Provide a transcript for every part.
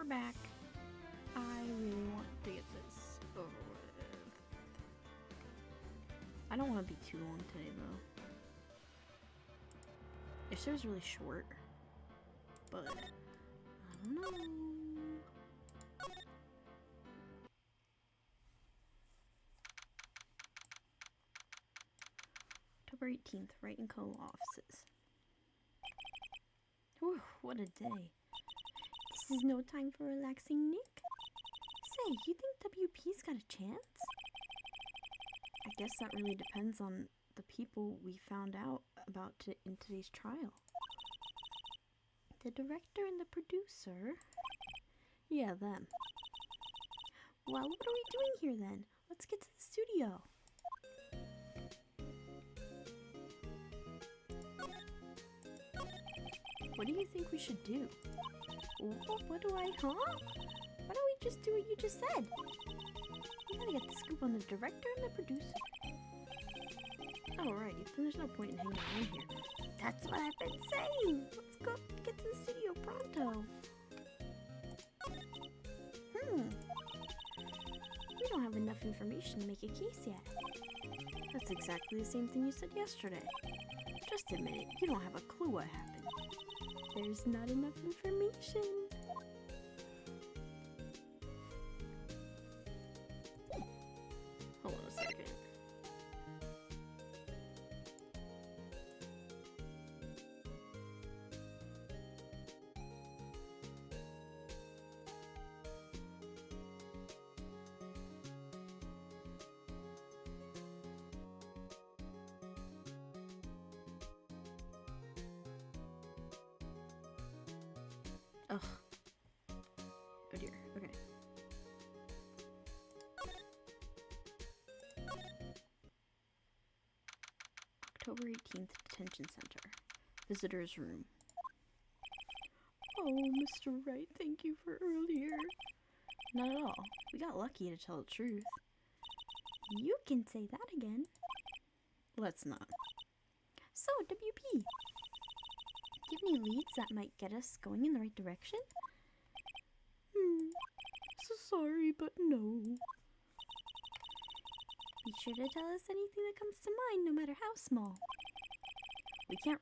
we're back. I really want to get this over with. I don't want to be too long today, though. It was really short, but I don't know. October 18th, Wright & Co. offices. Whew, what a day. This is no time for relaxing, Nick. Say, you think WP's got a chance? I guess that really depends on the people we found out about in today's trial. The director and the producer? Yeah, them. Well, what are we doing here then? Let's get to the studio. What do you think we should do? What do I, huh? Why don't we just do what you just said? We gotta get the scoop on the director and the producer. Alright, then there's no point in hanging around here. That's what I've been saying! Let's go get to the studio pronto. We don't have enough information to make a case yet. That's exactly the same thing you said yesterday. Just admit it, you don't have a clue what happened. There's not enough information. Hold on a second. Ugh. Oh dear, okay. October 18th, Detention Center. Visitor's room. Oh, Mr. Wright, thank you for earlier. Not at all. We got lucky, to tell the truth. You can say that again. Let's not. So, WP. Do you have any leads that might get us going in the right direction? So sorry, but no. Be sure to tell us anything that comes to mind, no matter how small. We can't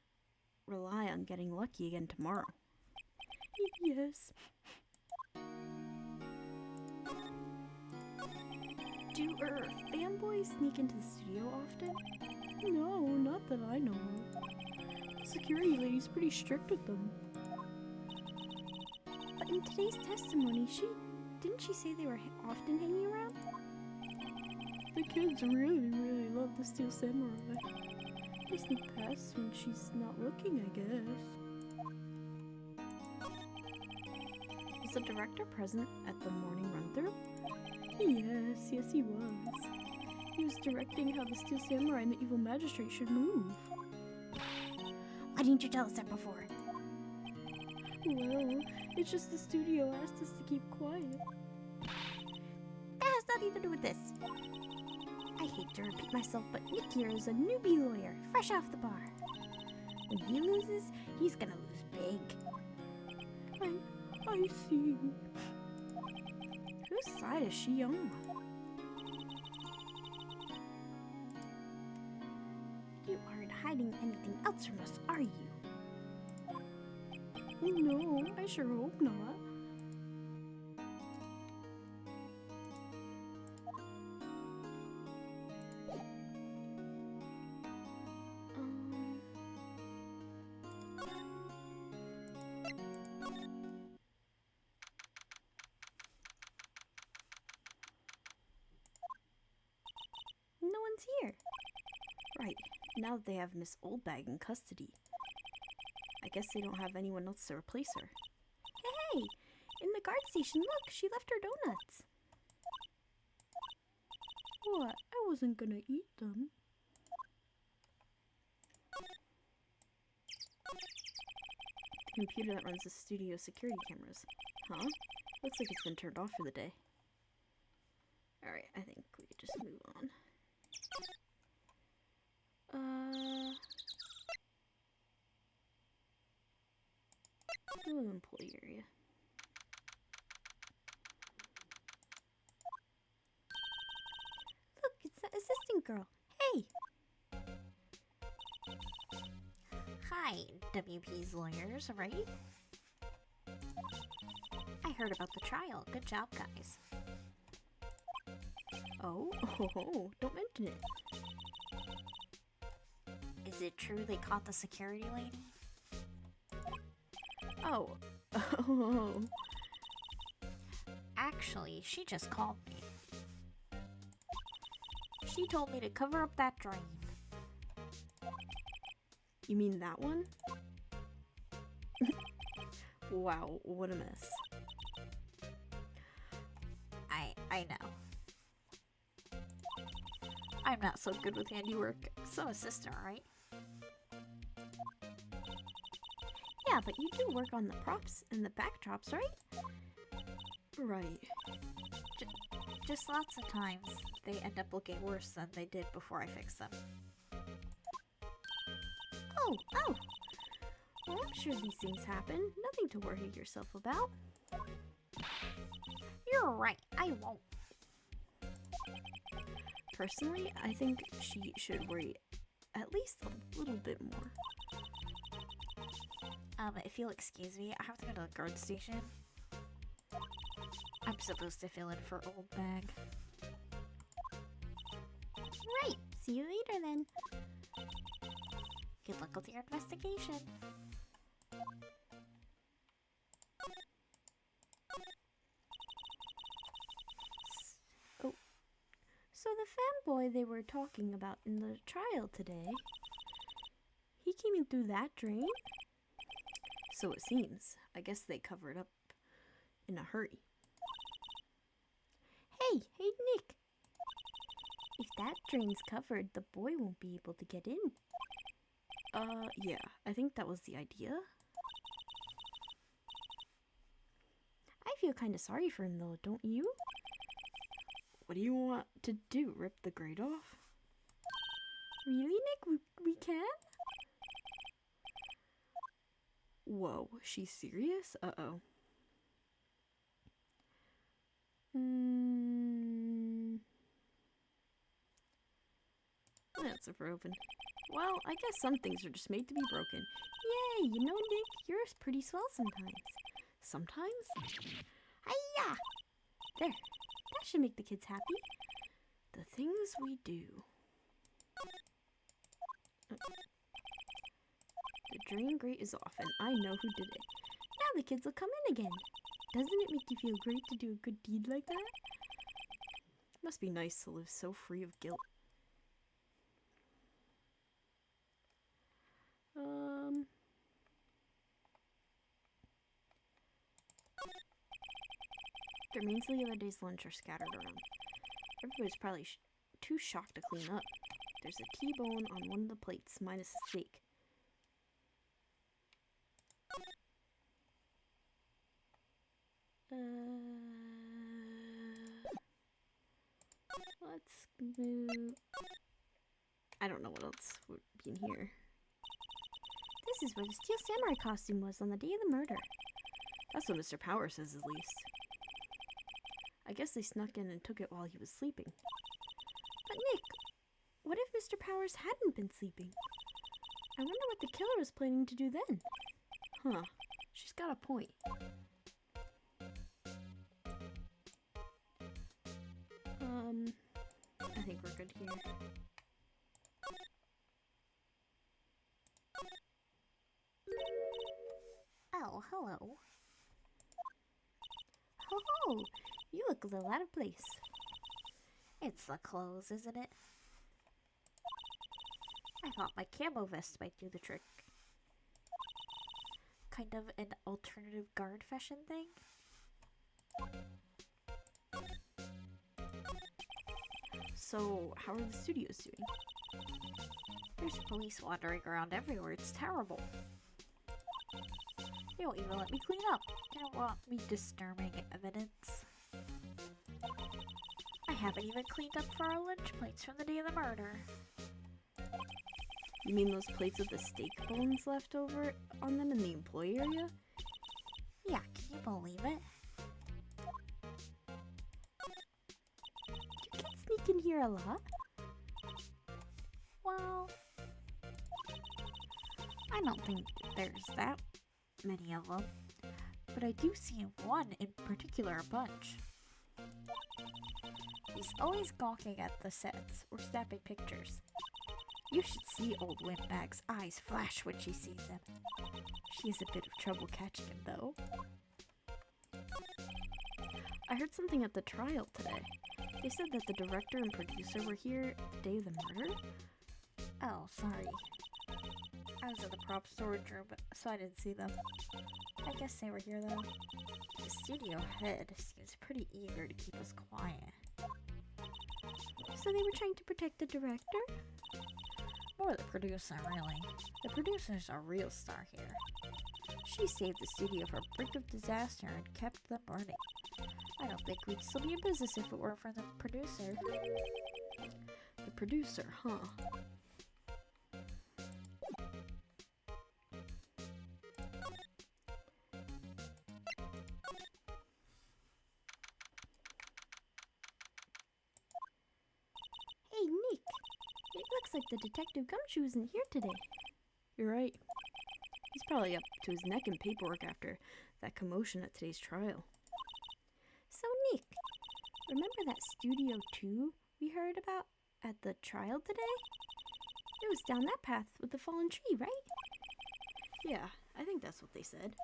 rely on getting lucky again tomorrow. Yes. Do fanboys sneak into the studio often? No, not that I know of. The security lady's pretty strict with them. But in today's testimony, didn't she say they were often hanging around? The kids really love the Steel Samurai. They sneak past when she's not looking, I guess. Was the director present at the morning run-through? Yes, he was. He was directing how the Steel Samurai and the Evil Magistrate should move. Why didn't you tell us that before? Well, it's just the studio asked us to keep quiet. That has nothing to do with this. I hate to repeat myself, but Nick here is a newbie lawyer, fresh off the bar. When he loses, he's gonna lose big. I see. Whose side is she on? You aren't hiding anything else from us, are you? No, I sure hope not. No one's here. Right, now that they have Miss Oldbag in custody. I guess they don't have anyone else to replace her. Hey! In the guard station, look! She left her donuts! What? I wasn't gonna eat them. The computer that runs the studio security cameras. Huh? Looks like it's been turned off for the day. Alright, I think we could just move on. New employee area. assistant girl. Hey! Hi, WP's lawyers, right? I heard about the trial. Good job, guys. Oh, don't mention it. Is it true they caught the security lady? Oh. Actually, she just called me. She told me to cover up that drain. You mean that one? Wow, what a mess. I know. I'm not so good with handiwork. So assistant, right? Yeah, but you do work on the props and the backdrops, right? Right. Just lots of times they end up looking worse than they did before I fixed them. Oh! Well, I'm sure these things happen. Nothing to worry yourself about. You're right, I won't. Personally, I think she should worry at least a little bit more. If you'll excuse me, I have to go to the guard station. I'm supposed to fill in for Old Bag. Right! See you later then. Good luck with your investigation. So the fanboy they were talking about in the trial today, he came in through that drain? So it seems. I guess they covered up in a hurry. Hey, Nick! If that drain's covered, the boy won't be able to get in. Yeah, I think that was the idea. I feel kind of sorry for him though, don't you? What do you want to do? Rip the grate off? Really, Nick? We can? Whoa, she's serious? Uh-oh. That's super open. Well, I guess some things are just made to be broken. Yay, you know, Nick, you're pretty swell sometimes. Sometimes? Hiya! There. That should make the kids happy. The things we do. The drain grate is off, and I know who did it. Now the kids will come in again. Doesn't it make you feel great to do a good deed like that? Must be nice to live so free of guilt. The remains of the other day's lunch are scattered around. Everybody's probably too shocked to clean up. There's a T-bone on one of the plates, minus the steak. Let's move. I don't know what else would be in here. This is where the steel samurai costume was on the day of the murder. That's what Mr. Power says, at least. I guess they snuck in and took it while he was sleeping. But Nick, what if Mr. Powers hadn't been sleeping? I wonder what the killer was planning to do then. Huh, she's got a point. I think we're good here. Oh, hello. Ho, you look a little out of place. It's the clothes, isn't it? I thought my camo vest might do the trick. Kind of an alternative guard fashion thing? So, how are the studios doing? There's police wandering around everywhere. It's terrible. They won't even let me clean up. They don't want me disturbing evidence. I haven't even cleaned up for our lunch plates from the day of the murder. You mean those plates with the steak bones left over on them in the employee area? Yeah, can you believe it? Do kids sneak in here a lot? Well, I don't think there's that many of them, but I do see one in particular a bunch. He's always gawking at the sets or snapping pictures. You should see old Windbag's eyes flash when she sees him. She has a bit of trouble catching him, though. I heard something at the trial today. They said that the director and producer were here the day of the murder. Oh, sorry. I was at the prop storage room, so I didn't see them. I guess they were here, though. The studio head seems pretty eager to keep us quiet. So they were trying to protect the director? More the producer, really. The producer's a real star here. She saved the studio from the brink of disaster and kept them running. I don't think we'd still be in business if it weren't for the producer. The producer, huh? Hey, Nick! It looks like the Detective Gumshoe isn't here today. You're right. He's probably up to his neck in paperwork after that commotion at today's trial. So, Nick, remember that Studio 2 we heard about at the trial today? It was down that path with the fallen tree, right? Yeah, I think that's what they said.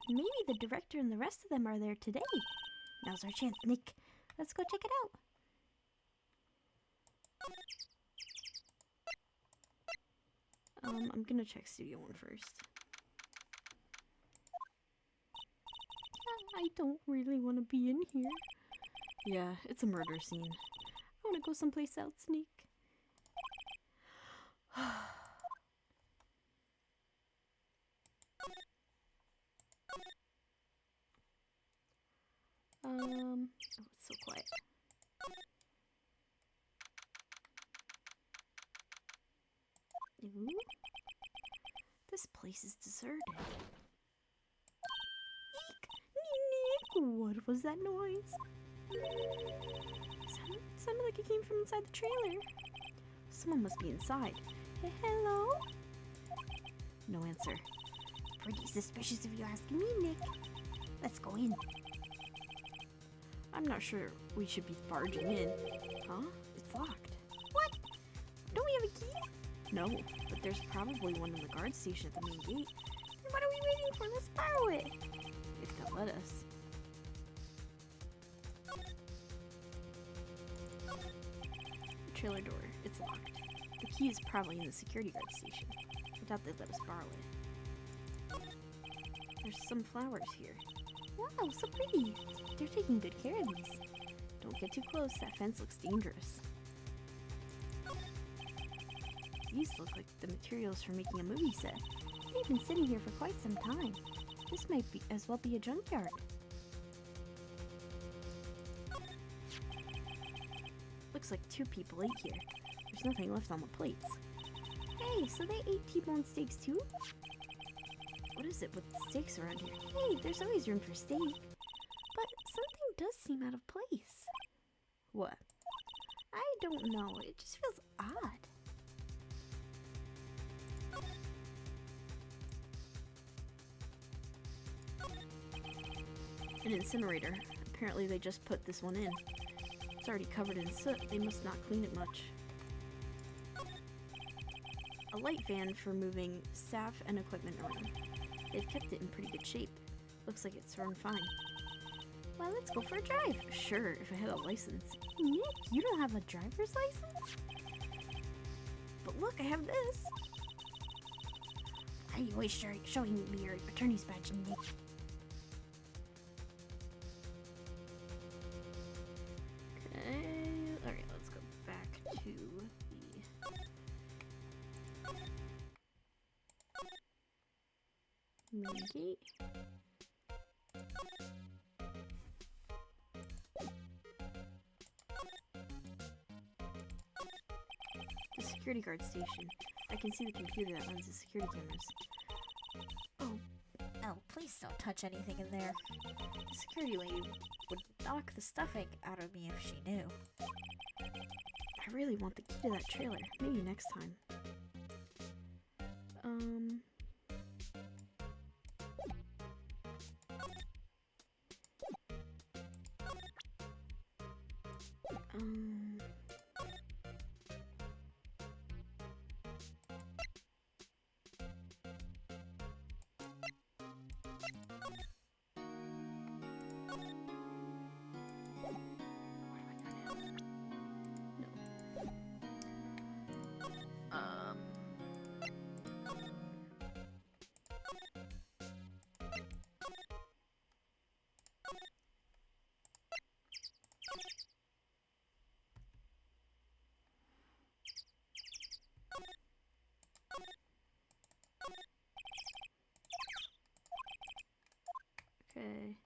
Maybe the director and the rest of them are there today. Now's our chance, Nick. Let's go check it out. I'm gonna check Studio 1 first. I don't really want to be in here. Yeah, it's a murder scene. I want to go someplace else, Nick. Oh, it's so quiet. Ooh. This place is deserted. Nick, what was that noise? Sounded like it came from inside the trailer. Someone must be inside. Hello? No answer. Pretty suspicious if you ask me, Nick. Let's go in. I'm not sure we should be barging in. Huh? It's locked. What? Don't we have a key? No, but there's probably one in the guard station at the main gate. Then what are we waiting for? Let's borrow it. If they'll let us. The trailer door. It's locked. The key is probably in the security guard station. I doubt they'd let us borrow it. There's some flowers here. Wow, so pretty. They're taking good care of these. Don't get too close. That fence looks dangerous. These look like the materials for making a movie set. They've been sitting here for quite some time. This might be as well be a junkyard. Looks like 2 people ate here. There's nothing left on the plates. Hey, so they ate T-bone steaks too? What is it with steaks around here? Hey, there's always room for steak. But something does seem out of place. What? I don't know. It just feels odd. An incinerator. Apparently they just put this one in. It's already covered in soot. They must not clean it much. A light van for moving staff and equipment around. They've kept it in pretty good shape. Looks like it's run fine. Well, let's go for a drive. Sure, if I had a license. Nick, you don't have a driver's license? But look, I have this. Why are you always showing me your attorney's badge, Nick? Okay, alright, let's go back to the main gate. The security guard station. I can see the computer that runs the security cameras. Oh, please don't touch anything in there. The security lady would knock the stuffing out of me if she knew. I I really want the key to that trailer. Maybe next time. Um... Okay.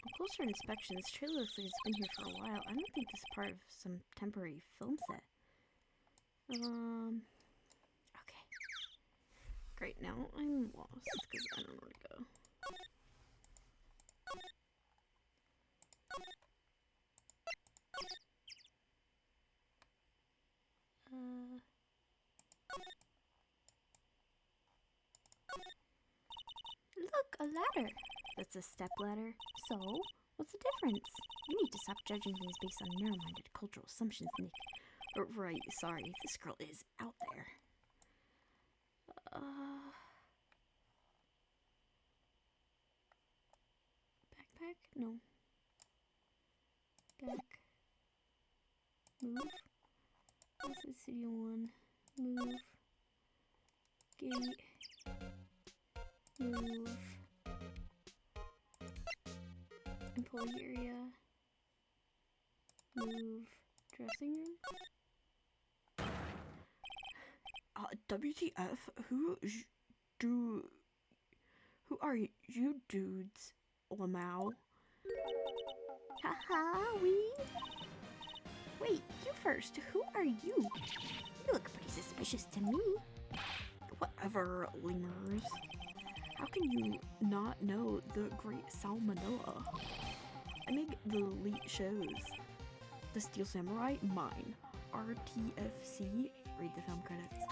On closer inspection, this trailer looks like it's been here for a while. I don't think this is part of some temporary film set. Okay. Great, now I'm lost because I don't know where to go. Look, a ladder. That's a step ladder. So, what's the difference? You need to stop judging things based on narrow-minded cultural assumptions, Nick. Right, sorry, this girl is out there. Backpack? No. Back. Move. This is Studio 1. Move. Gate. Move. Employee area. Move. Dressing room. WTF? Who are you dudes, Lamau? Haha, Wait, you first. Who are you? You look pretty suspicious to me. Whatever, lemurs. How can you not know the great Salmonella? I make the elite shows. The Steel Samurai, mine. RTFC, read the film credits.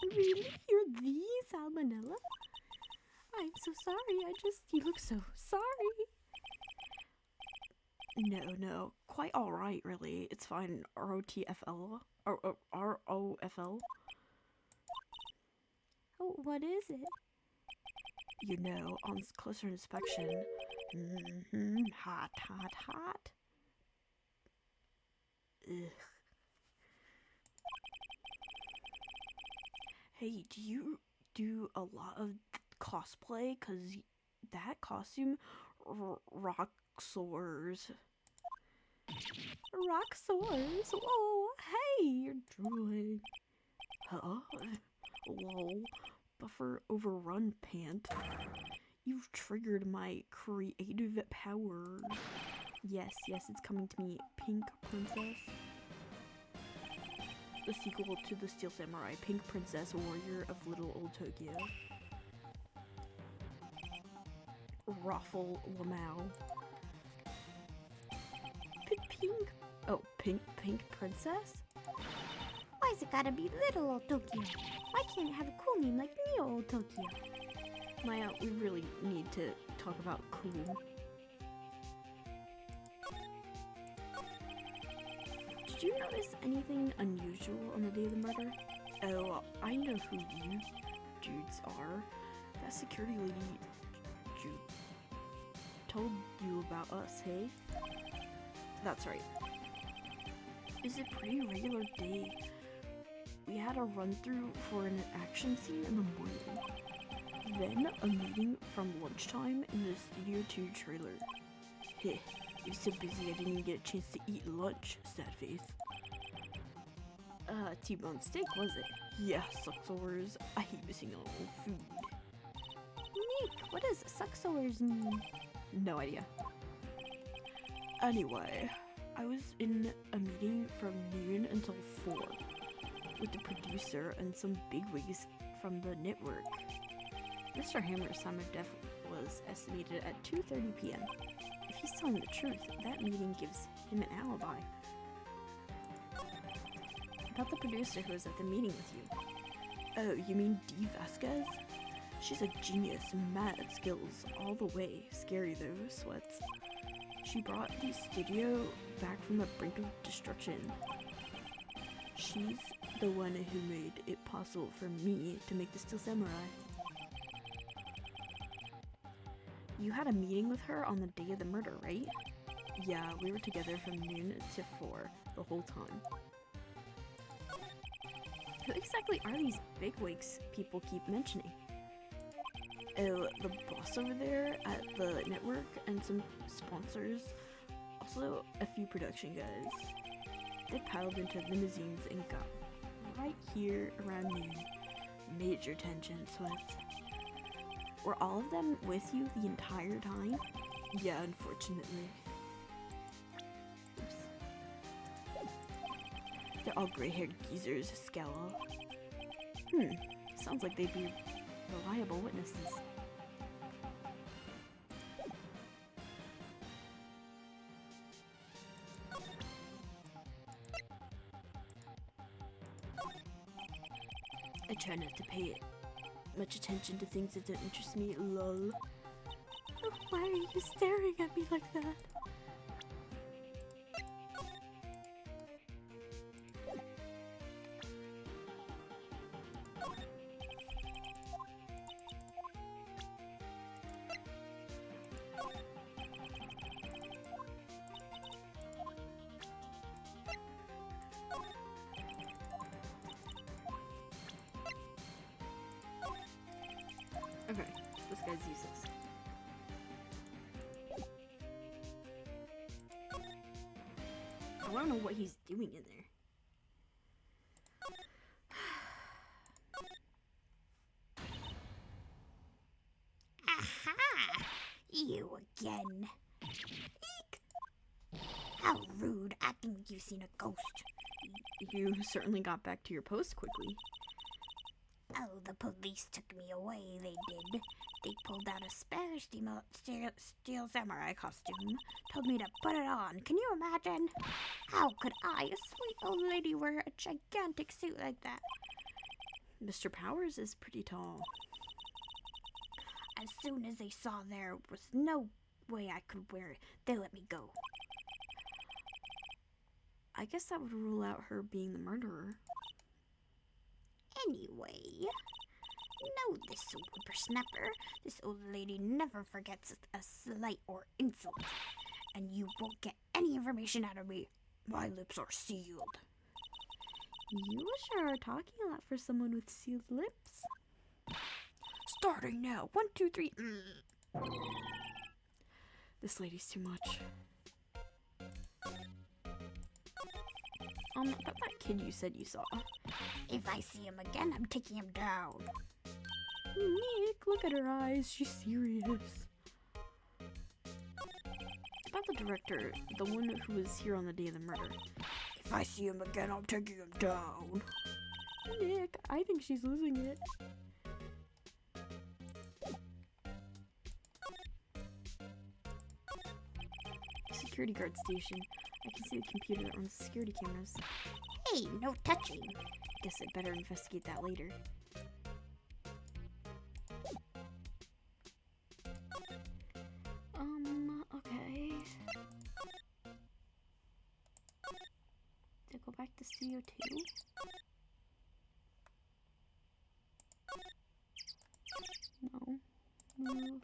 Really? You're the Salmonella? I'm so sorry, you look so sorry. No, quite alright, really. It's fine, ROTFL. ROFL. Oh, what is it? You know, on closer inspection. Hot. Ugh. Hey, do you do a lot of cosplay? 'Cause that costume rock soars. Rock soars? Oh, hey, you're drooling. Huh? Lol. Buffer overrun pant. You've triggered my creative powers. Yes, it's coming to me. Pink Princess. The sequel to the Steel Samurai, Pink Princess, Warrior of Little Old Tokyo. Raffle Lamau. Pink. Oh, Pink Princess? Why's it gotta be Little Old Tokyo? Why can't it have a cool name like Neo Old Tokyo? Maya, we really need to talk about cool. Did you notice anything unusual on the day of the murder? Oh, I know who you dudes are. That security lady told you about us, hey? That's right. It's a pretty regular day. We had a run-through for an action scene in the morning. Then a meeting from lunchtime in the Studio 2 trailer. Heh, I was so busy I didn't even get a chance to eat lunch, sad face. T-bone steak, was it? Yeah, sucksores. I hate missing out on food. Nick, what does sucksores mean? No idea. Anyway, I was in a meeting from noon until 4 with the producer and some bigwigs from the network. Mr. Hammer's time of death was estimated at 2:30 p.m. If he's telling the truth. That meeting gives him an alibi. About the producer who was at the meeting with you. Oh, you mean Dee Vasquez? She's a genius, mad at skills, all the way. Scary though, sweats. She brought the studio back from the brink of destruction. She's the one who made it possible for me to make the Steel Samurai. You had a meeting with her on the day of the murder, right? Yeah, we were together from noon to 4 the whole time. Who exactly are these bigwigs people keep mentioning? Oh, the boss over there at the network and some sponsors. Also, a few production guys. They piled into limousines and got right here around noon. Major tension, sweats. Were all of them with you the entire time? Yeah, unfortunately. Oops. They're all gray-haired geezers, scowl. Sounds like they'd be reliable witnesses. I try not to pay much attention to things that don't interest me, lol. Oh, why are you staring at me like that? Okay, this guy's useless. I wanna know what he's doing in there. Aha! You again. Eek! How rude, acting like you've seen a ghost. You certainly got back to your post quickly. Oh, the police took me away, they did. They pulled out a spare steel samurai costume, told me to put it on. Can you imagine? How could I, a sweet old lady, wear a gigantic suit like that? Mr. Powers is pretty tall. As soon as they saw there was no way I could wear it, they let me go. I guess that would rule out her being the murderer. Anyway, know this whippersnapper. This old lady never forgets a slight or insult, and you won't get any information out of me. My lips are sealed. You sure are talking a lot for someone with sealed lips. Starting now. 1, 2, 3. This lady's too much. About that kid you said you saw. If I see him again, I'm taking him down. Nick, look at her eyes. She's serious. About the director, the one who was here on the day of the murder. If I see him again, I'm taking him down. Nick, I think she's losing it. Security guard station. I can see the computer that runs the security cameras. Hey, no touching. Guess I'd better investigate that later. Okay. To go back to Studio 2? No. Move.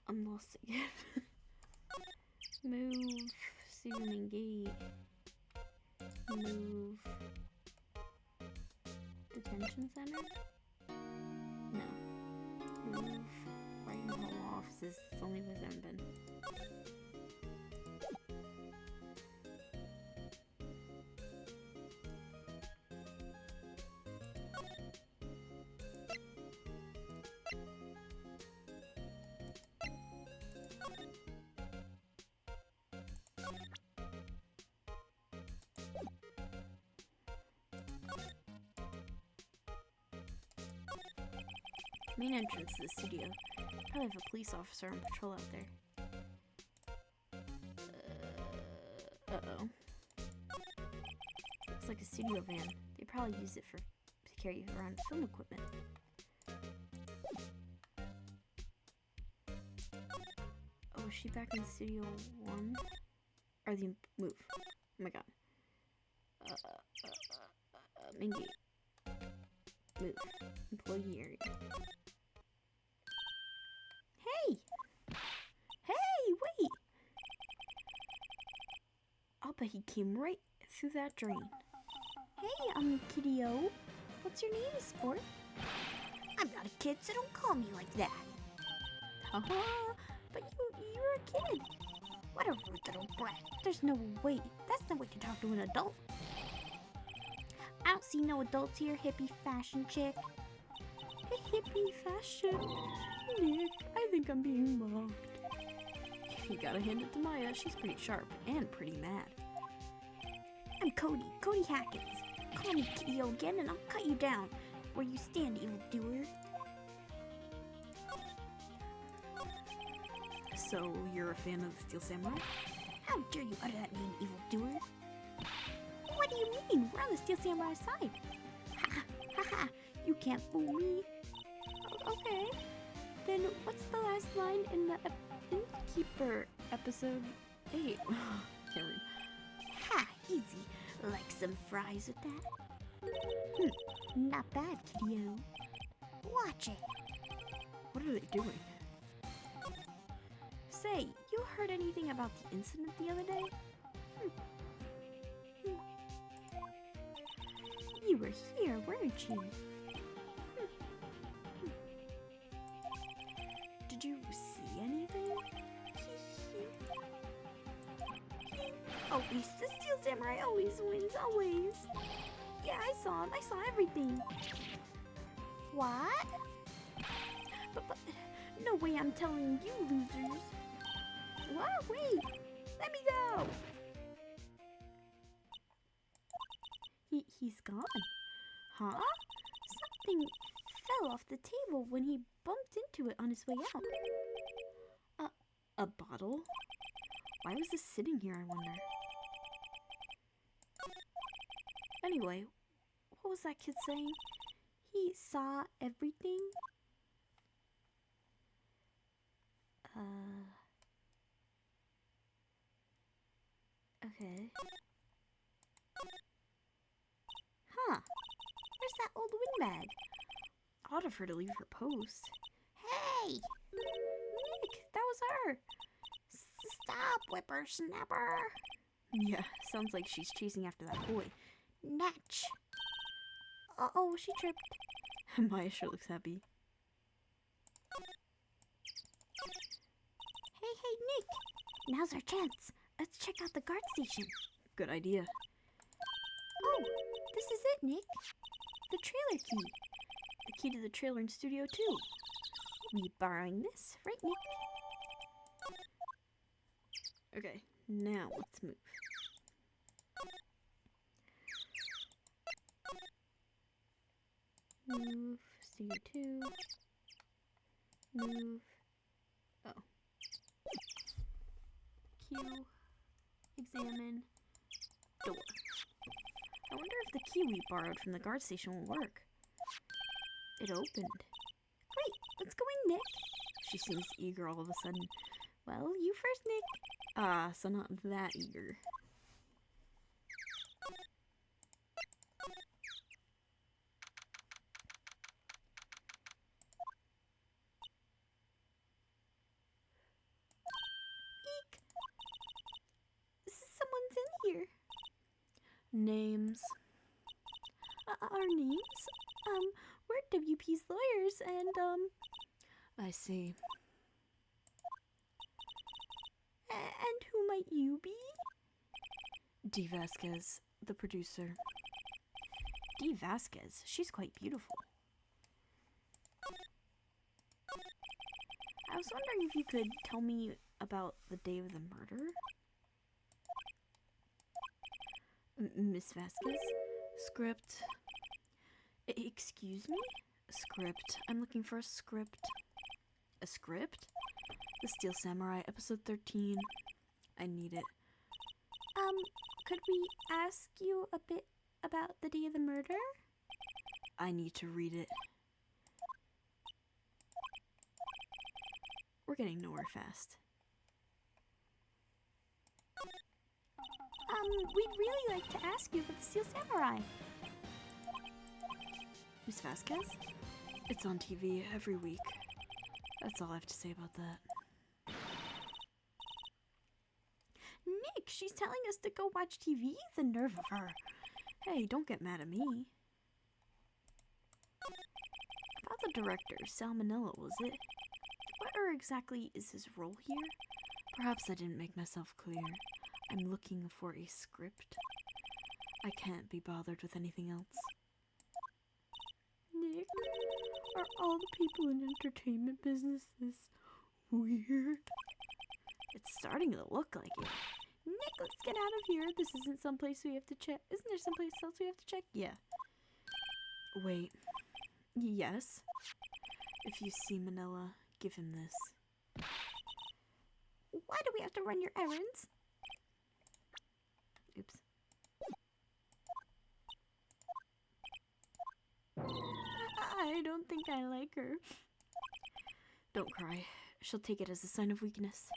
I'm lost again. Move. Zooming gate. Move. Detention center? No. Move. Right in the whole offices. It's only with them been. Main entrance to the studio. Probably have a police officer on patrol out there. Uh-oh. Looks like a studio van. They probably use it to carry around film equipment. Oh, is she back in Studio 1? Or the move? Oh my god. Main gate. Move. Employee area. Hey! Hey, wait! I'll bet he came right through that drain. Hey, kiddo. What's your name, sport? I'm not a kid, so don't call me like that. Haha, but you're a kid. What a rude little brat. There's no way. That's the way to talk to an adult. I don't see no adults here, hippie fashion chick. Hippie fashion? Nick, I think I'm being mocked. You gotta hand it to Maya. She's pretty sharp and pretty mad. I'm Cody Hackins. Call me kiddo again and I'll cut you down. Where you stand, evildoer. So, you're a fan of the Steel Samurai? How dare you utter that name, evildoer? What do you mean? We're on the Steel Samurai side. Ha ha ha! You can't fool me. Okay. Then what's the last line in the Innkeeper episode 8? Can't read. Ha! Easy. Like some fries with that? Not bad, kiddo. Watch it. What are they doing? Say, you heard anything about the incident the other day? You were here, weren't you? Did you see anything? Always, the Steel Samurai always wins, always. Yeah, I saw him. I saw everything. What? But no way I'm telling you, losers. What? Wait. Let me go. He's gone. Huh? Something fell off the table when he bumped into it on his way out. A bottle? Why was this sitting here, I wonder? Anyway, what was that kid saying? He saw everything? Okay. Huh. Where's that old windbag? Odd of her to leave her post. Hey! Nick, that was her! Stop, whippersnapper! Yeah, sounds like she's chasing after that boy. Natch! Uh-oh, she tripped. Maya sure looks happy. Hey, Nick! Now's our chance. Let's check out the guard station. Good idea. Oh, this is it, Nick. The trailer key. The key to the trailer in Studio 2. We borrowing this, right, Nick? Okay, now let's move. Move, Studio 2. Move. Oh. Q. Examine. Door. I wonder if the key we borrowed from the guard station will work. It opened. Great, let's go in, Nick. She seems eager all of a sudden. Well, you first, Nick. Ah, so not that eager. Eek! Someone's in here. Names. Our names? We're WP's lawyers, and, I see. And who might you be? Dee Vasquez, the producer. Dee Vasquez? She's quite beautiful. I was wondering if you could tell me about the day of the murder? Miss Vasquez? Script. Excuse me? Script. I'm looking for a script. A script? The Steel Samurai, episode 13. I need it. Could we ask you a bit about the day of the murder? I need to read it. We're getting nowhere fast. We'd really like to ask you about the Steel Samurai. Miss Vasquez? It's on TV every week. That's all I have to say about that. Nick, she's telling us to go watch TV? The nerve of her. Hey, don't get mad at me. About the director, Salmonella, was it? What exactly is his role here? Perhaps I didn't make myself clear. I'm looking for a script. I can't be bothered with anything else. Nick, are all the people in entertainment business this weird? It's starting to look like it. Nick, let's get out of here. This isn't someplace we have to check. Isn't there someplace else we have to check? Yeah. Wait. Yes? If you see Manila, give him this. Why do we have to run your errands? Oops. I don't think I like her. Don't cry. She'll take it as a sign of weakness.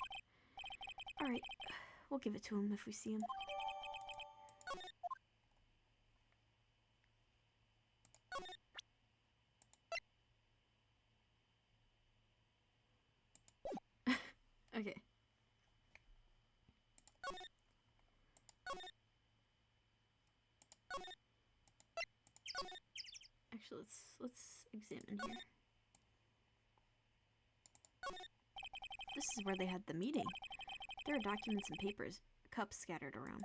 Alright, we'll give it to him if we see him. Okay. Actually, let's examine here. This is where they had the meeting. There are documents and papers, cups scattered around.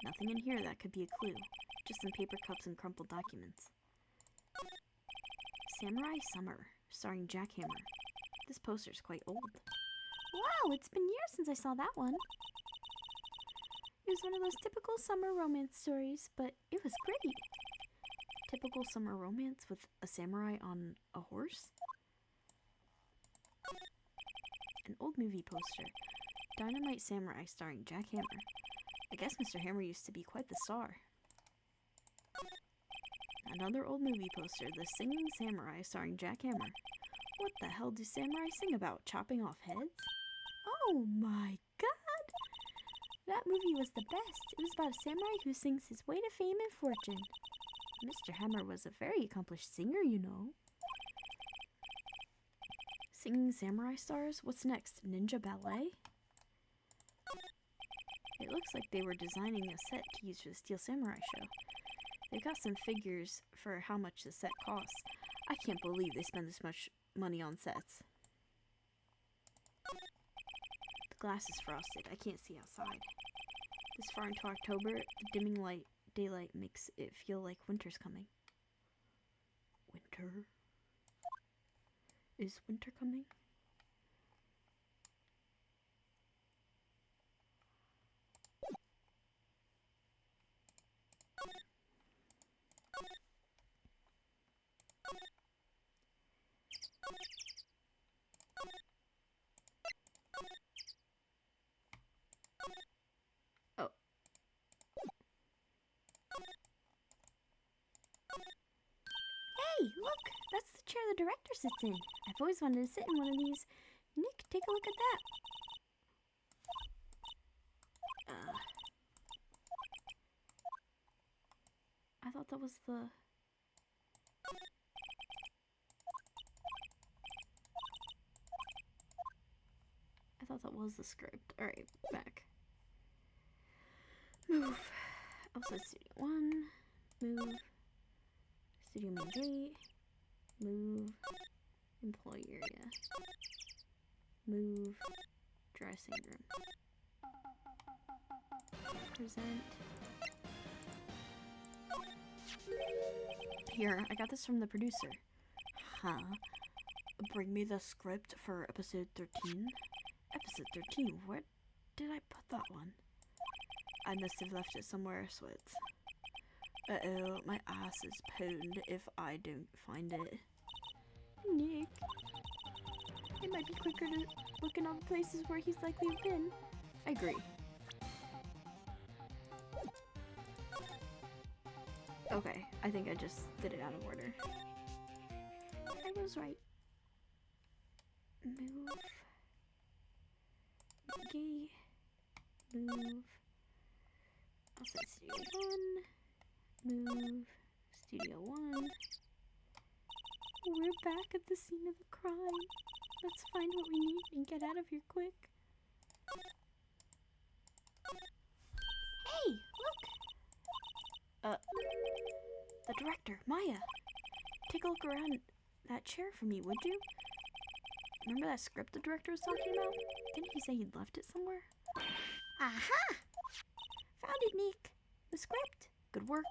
Nothing in here that could be a clue. Just some paper cups and crumpled documents. Samurai Summer, starring Jackhammer. This poster's quite old. Wow, it's been years since I saw that one. It was one of those typical summer romance stories, but it was great. Typical summer romance with a samurai on a horse? An old movie poster. Dynamite Samurai starring Jack Hammer. I guess Mr. Hammer used to be quite the star. Another old movie poster. The Singing Samurai starring Jack Hammer. What the hell do samurai sing about? Chopping off heads? Oh my god! That movie was the best. It was about a samurai who sings his way to fame and fortune. Mr. Hammer was a very accomplished singer, you know. Singing samurai stars? What's next? Ninja ballet? It looks like they were designing a set to use for the Steel Samurai show. They've got some figures for how much the set costs. I can't believe they spend this much money on sets. The glass is frosted. I can't see outside. This far into October, the dimming daylight makes it feel like winter's coming. Winter? Is winter coming? Oh. Hey, look! That's the chair the director sits in. I've always wanted to sit in one of these. Nick, take a look at that. I thought that was the... I thought that was the script. Alright, back. Move. Outside Studio 1. Move. Studio main gate. Move. Employee area. Move. Dressing room. Present. Here, I got this from the producer. Huh? Bring me the script for episode 13? Episode 13? Where did I put that one? I must have left it somewhere, so it's... Uh-oh, my ass is pwned if I don't find it. Nick, it might be quicker to look in all the places where he's likely to have been. I agree. Okay, I think I just did it out of order. I was right. Move. Okay. Move. I'll set Studio 1. Move. Studio 1. We're back at the scene of the crime. Let's find what we need and get out of here quick. Hey, look! The director, Maya. Take a look around that chair for me, would you? Remember that script the director was talking about? Didn't he say he'd left it somewhere? Aha! Found it, Nick. The script. Good work.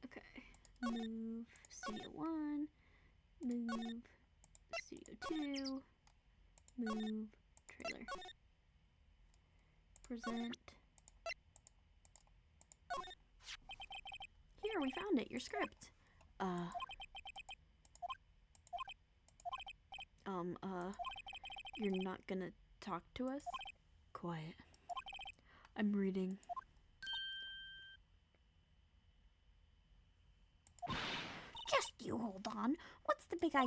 Okay. Move Studio 1. Move Studio 2. Move trailer. Present. Here, we found it. Your script. You're not gonna talk to us? Quiet. I'm reading. Just you hold on. What's the big idea?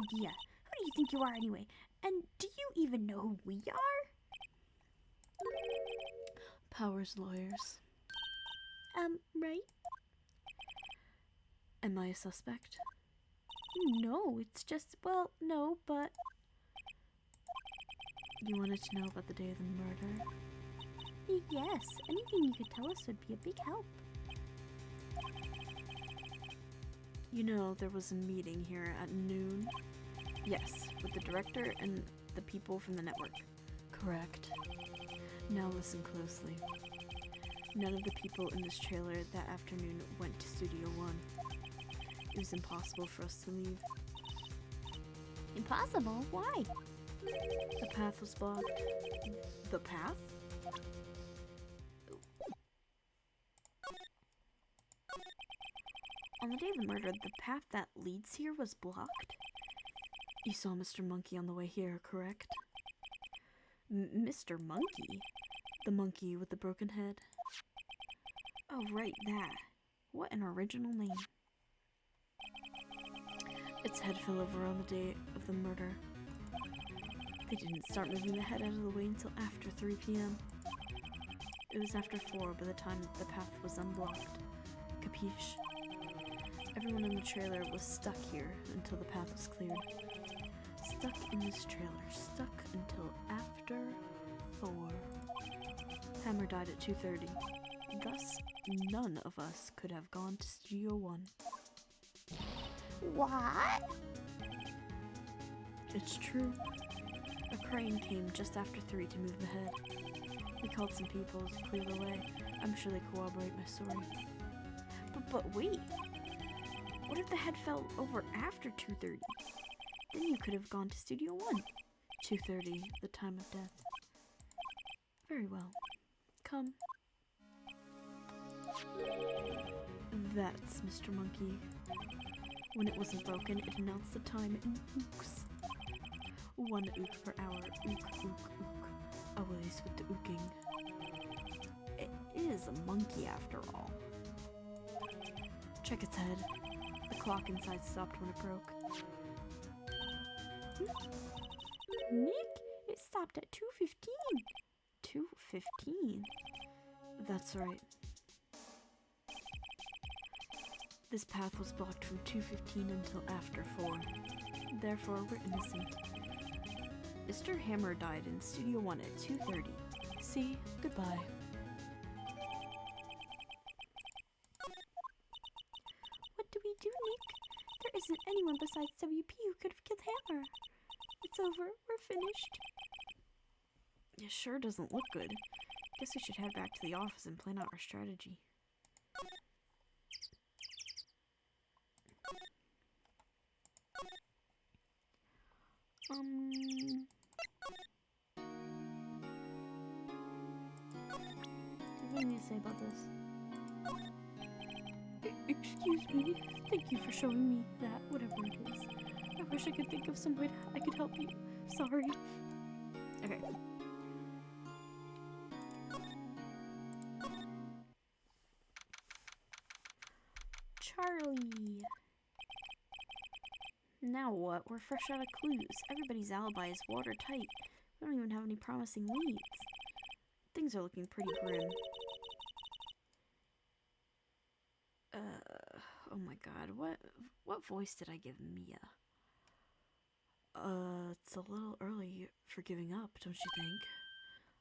Who do you think you are anyway? And do you even know who we are? Powers lawyers. Right? Am I a suspect? No, it's just, well, no, but... You wanted to know about the day of the murder? Yes, anything you could tell us would be a big help. You know, there was a meeting here at noon. Yes, with the director and the people from the network. Correct. Now listen closely. None of the people in this trailer that afternoon went to Studio 1. It was impossible for us to leave. Impossible? Why? The path was blocked. The path? On the day of the murder, the path that leads here was blocked? You saw Mr. Monkey on the way here, correct? Mr. Monkey? The monkey with the broken head? Oh, right, that. What an original name. Its head fell over on the day of the murder. They didn't start moving the head out of the way until after 3 p.m. It was after 4 by the time the path was unblocked. Capiche? Everyone in the trailer was stuck here until the path was cleared. Stuck in this trailer. Stuck until after 4. Hammer died at 2:30. Thus, none of us could have gone to Studio 1. What? It's true. A crane came just after 3 to move the head. We called some people to clear the way. I'm sure they corroborate my story. But wait. What if the head fell over after 2:30? Then you could have gone to Studio 1. 2:30, the time of death. Very well. Come. That's Mr. Monkey. When it wasn't broken, it announced the time in ooks. 1 ook per hour. Ook, ook, ook. Always with the ooking. It is a monkey after all. Check its head. The clock inside stopped when it broke. Nick, it stopped at 2:15. 2:15? That's right. This path was blocked from 2:15 until after 4. Therefore, we're innocent. Mr. Hammer died in Studio 1 at 2:30. See? Goodbye. What do we do, Nick? There isn't anyone besides WP who could have killed Hammer. It's over. We're finished. It sure doesn't look good. Guess we should head back to the office and plan out our strategy. Do you have anything to say about this? Excuse me. Thank you for showing me that, whatever it is. I wish I could think of some way I could help you. Sorry. Okay. Charlie. Now what? We're fresh out of clues. Everybody's alibi is watertight. We don't even have any promising leads. Things are looking pretty grim. Oh my god, what voice did I give Mia? It's a little early for giving up, don't you think?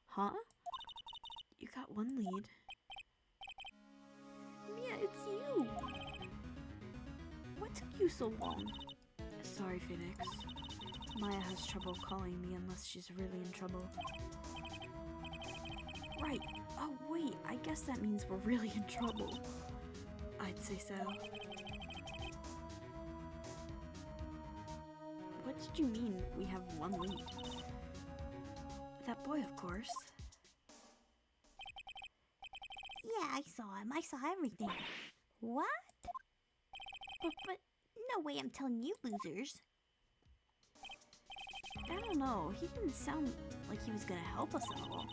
Huh? You got one lead. Mia, it's you! What took you so long? Sorry, Phoenix. Maya has trouble calling me unless she's really in trouble. Right. Oh, wait. I guess that means we're really in trouble. I'd say so. What did you mean we have one lead? That boy, of course. Yeah, I saw him. I saw everything. What? But no way I'm telling you losers. I don't know. He didn't sound like he was gonna help us at all.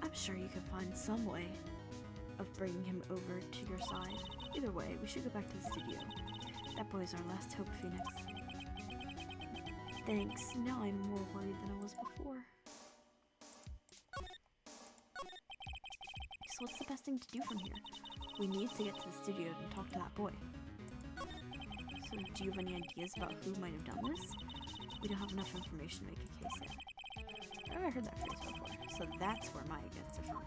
I'm sure you can find some way of bringing him over to your side. Either way, we should go back to the studio. That boy's our last hope, Phoenix. Thanks. Now I'm more worried than I was before. So what's the best thing to do from here? We need to get to the studio and talk to that boy. So do you have any ideas about who might have done this? We don't have enough information to make a case yet. I've never heard that phrase before, so that's where Maya gets it from.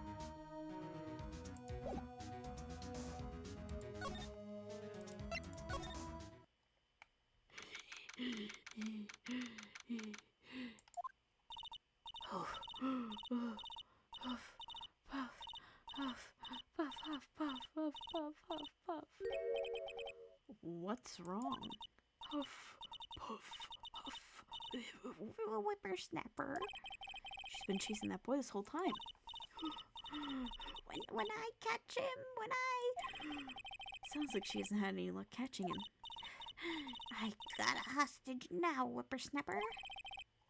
What's wrong? Huff, puff, huff. Whippersnapper. She's been chasing that boy this whole time. When I catch him, Sounds like she hasn't had any luck catching him. I got a hostage now, whippersnapper.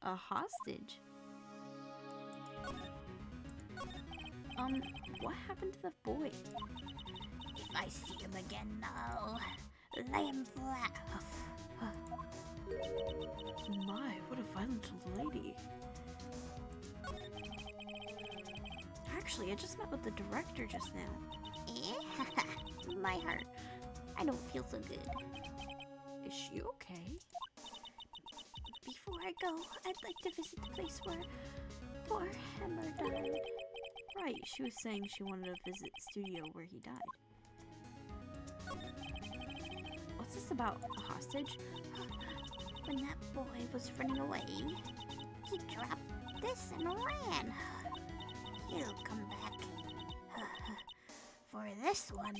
A hostage? What happened to the boy? If I see him again, I'll lay him flat. My, what a violent lady. Actually, I just met with the director just now. My heart. I don't feel so good. Is she okay? Before I go, I'd like to visit the place where poor Hammer died. Right, she was saying she wanted to visit the studio where he died. What's this about? A hostage? When that boy was running away, he dropped this and ran. He'll come back. For this one.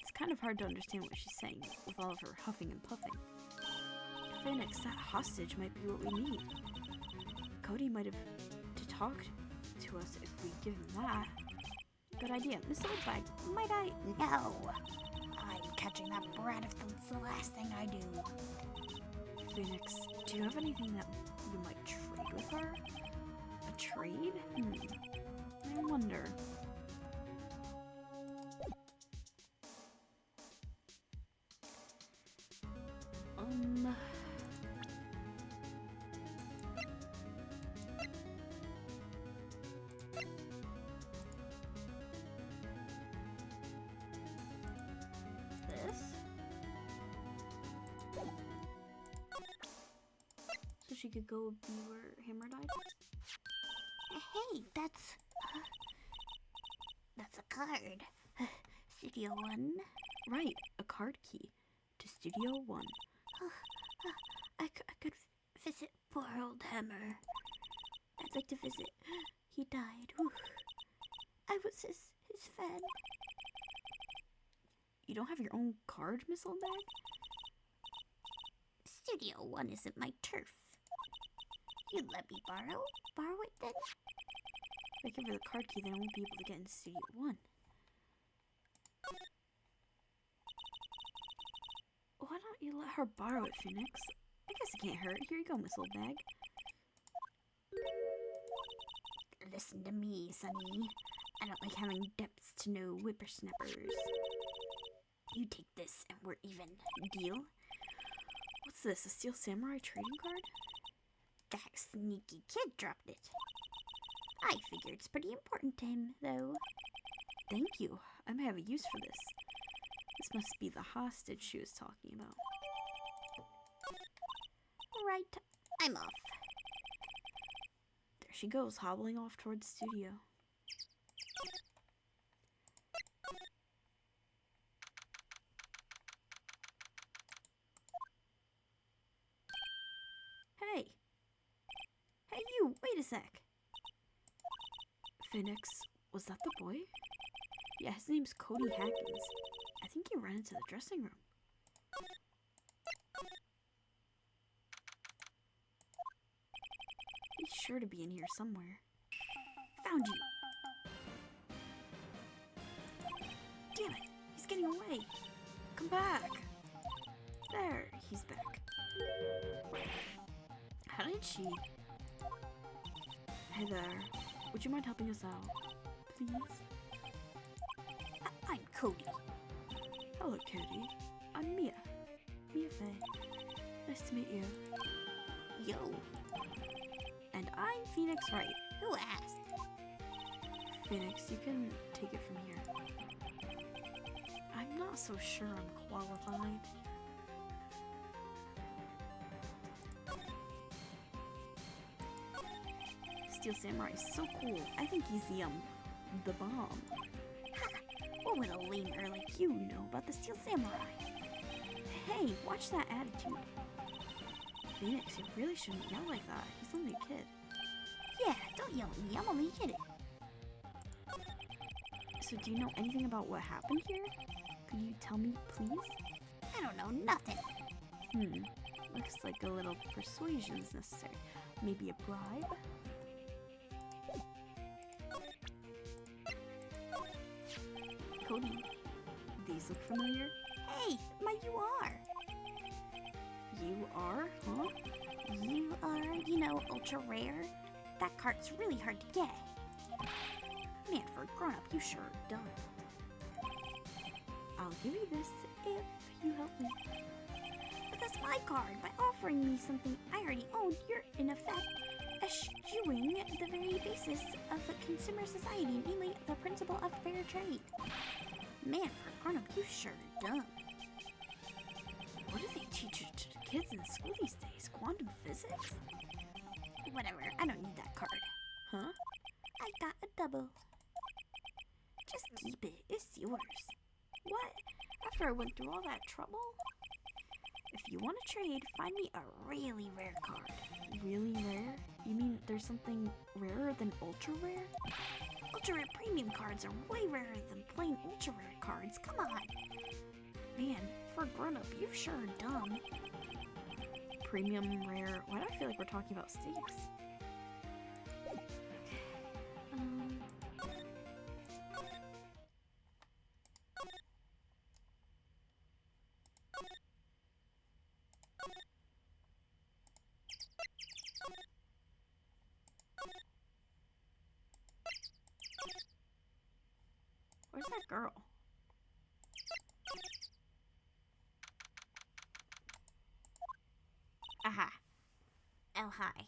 It's kind of hard to understand what she's saying with all of her huffing and puffing. Phoenix, that hostage might be what we need. Cody might have to talk to us if we give him that. Good idea. Miss Oldbag, might I? No. I'm catching that brat if that's the last thing I do. Phoenix, do you have anything that you might trade with her? A trade? I wonder. This? So she could go be where Hammer died? Hey, that's a card. Studio 1. Right, a card key to Studio 1. I could visit poor old Hammer. I'd like to visit. He died. Whew. I was his fan. You don't have your own card, Miss Oldbag? Studio 1 isn't my turf. You let me borrow it then? If I give her the card key, then I won't be able to get into Studio 1. Why don't you let her borrow it, Phoenix? I guess it can't hurt. Here you go, Miss Old Bag. Listen to me, Sonny. I don't like having depths to know whippersnappers. You take this and we're even. Deal? What's this, a Steel Samurai trading card? That sneaky kid dropped it. I figure it's pretty important to him, though. Thank you. I may have a use for this. This must be the hostage she was talking about. Right, I'm off. There she goes, hobbling off towards the studio. Hey! Hey you, wait a sec! Phoenix, was that the boy? Yeah, his name's Cody Hackins. I think he ran into the dressing room. He's sure to be in here somewhere. Found you! Damn it! He's getting away! Come back! There, he's back. How did she... Hey there. Would you mind helping us out? Please? I'm Cody. Hello, Cody. I'm Mia. Mia Faye. Nice to meet you. Yo. And I'm Phoenix Wright. Who asked? Phoenix, you can take it from here. I'm not so sure I'm qualified. Steel Samurai is so cool. I think he's the bomb. Ha! What would a lamer like you know about the Steel Samurai? Hey, watch that attitude. Phoenix, you really shouldn't yell like that. He's only a kid. Yeah, don't yell at me. I'm only kidding. So do you know anything about what happened here? Could you tell me, please? I don't know nothing. Looks like a little persuasion is necessary. Maybe a bribe? Cody, these look familiar? Hey, you are. You are, huh? You are, ultra rare. That card's really hard to get. Man, for a grown-up, you sure are dumb. I'll give you this if you help me. But that's my card. By offering me something I already own, you're, in effect, eschewing the very basis of a consumer society, namely the principle of fair trade. Man, for a grown-up, you sure are dumb. What do they teach kids in school these days? Quantum physics? Whatever, I don't need that card. Huh? I got a double. Just keep it, it's yours. What? After I went through all that trouble? If you want to trade, find me a really rare card. Really rare? You mean there's something rarer than ultra rare? Ultra rare premium cards are way rarer than plain ultra rare cards. Come on. Man, for a grown-up, you sure are dumb. Premium rare. Why do I feel like we're talking about steaks? Where's that girl? Aha. Oh, hi.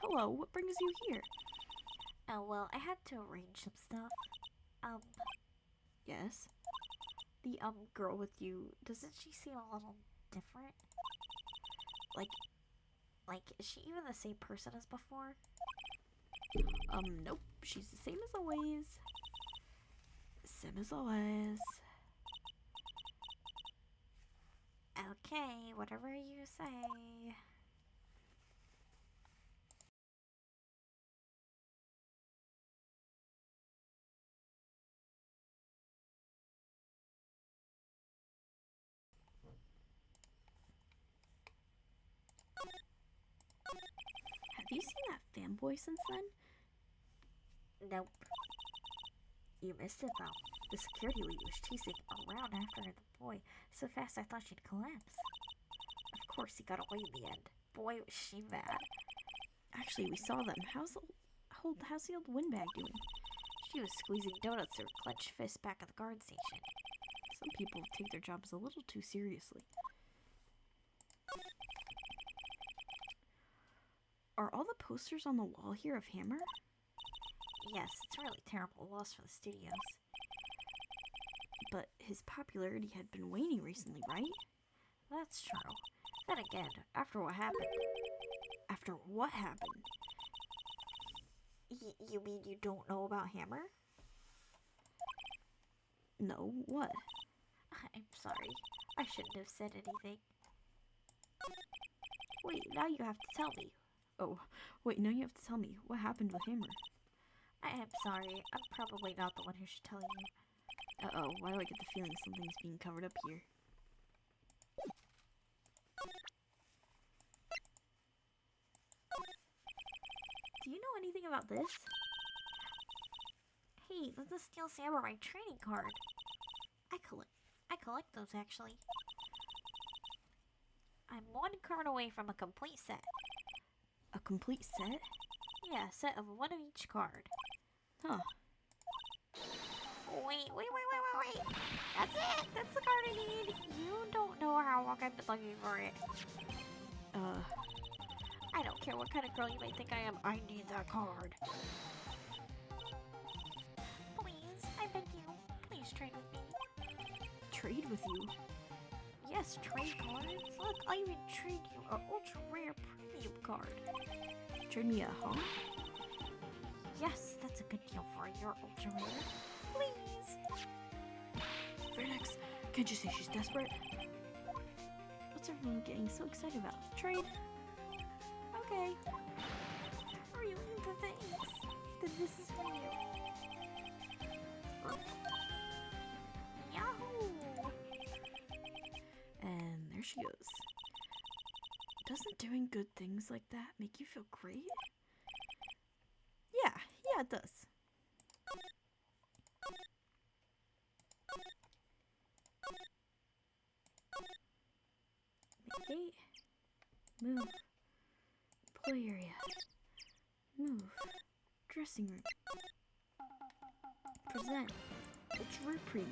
Hello, what brings you here? Oh, well, I had to arrange some stuff. Yes? The, girl with you, doesn't she seem a little different? Like, is she even the same person as before? Nope. She's the same as always. Same as always. Okay, whatever you say. you seen that fanboy since then? Nope. You missed it though. The security lady was chasing around after the boy so fast I thought she'd collapse. Of course, he got away in the end. Boy, was she mad. Actually, we saw them. How's the old windbag doing? She was squeezing donuts through her clenched fist back at the guard station. Some people take their jobs a little too seriously. Are all the posters on the wall here of Hammer? Yes, it's a really terrible loss for the studios. But his popularity had been waning recently, right? That's true. Then again, after what happened... After what happened? You mean you don't know about Hammer? No, what? I'm sorry. I shouldn't have said anything. Wait, now you have to tell me. Oh, wait, now you have to tell me. What happened with Hammer? I am sorry. I'm probably not the one who should tell you. Uh-oh, why do I get the feeling something's being covered up here? Do you know anything about this? Hey, that's a Steel Samurai trading card. I collect those actually. I'm one card away from a complete set. A complete set? Yeah, a set of one of each card. Huh. Wait. That's it! That's the card I need! You don't know how long I've been looking for it. I don't care what kind of girl you may think I am, I need that card. Please, I beg you, please trade with me. Trade with you? Yes, trade cards. Look, I'll even trade you an ultra rare premium card. Trade me a huh? Yes, that's a good deal for your ultra rare. Please. Phoenix, can't you see she's desperate? What's everyone getting so excited about? Trade? Okay. Really, thanks. This is for you. Yahoo! And there she goes. Doesn't doing good things like that make you feel great? Yeah, it does. Gate. Move. Play area. Move. Dressing room. Present. Ultra premium.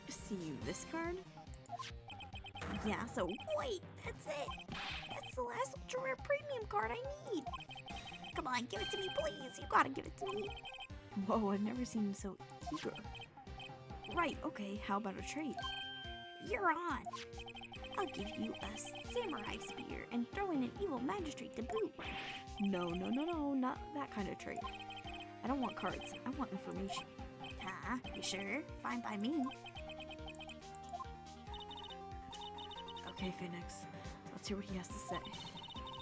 See this card? Yeah, so wait, that's it. That's the last ultra rare premium card I need. Come on, give it to me, please. You gotta give it to me. Whoa, I've never seen him so eager. Right, okay, how about a trade? You're on. I'll give you a samurai spear and throw in an evil magistrate to boot. No, not that kind of trade. I don't want cards, I want information. Huh? You sure? Fine by me. Okay, Phoenix, let's hear what he has to say.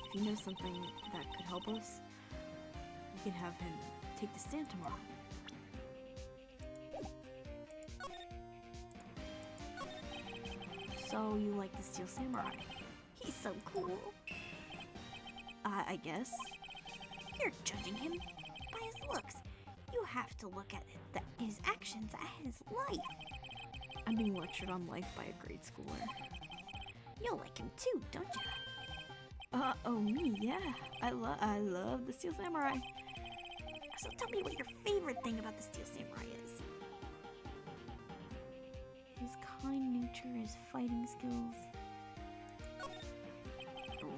If he knows something that could help us, we can have him take the stand tomorrow. So you like the Steel Samurai? He's so cool. I guess. You're judging him by his looks. You have to look at his actions, at his life. I'm being lectured on life by a grade schooler. You'll like him too, don't you? Oh me, yeah. I love the Steel Samurai. So tell me what your favorite thing about the Steel Samurai is. His kind nature, his fighting skills.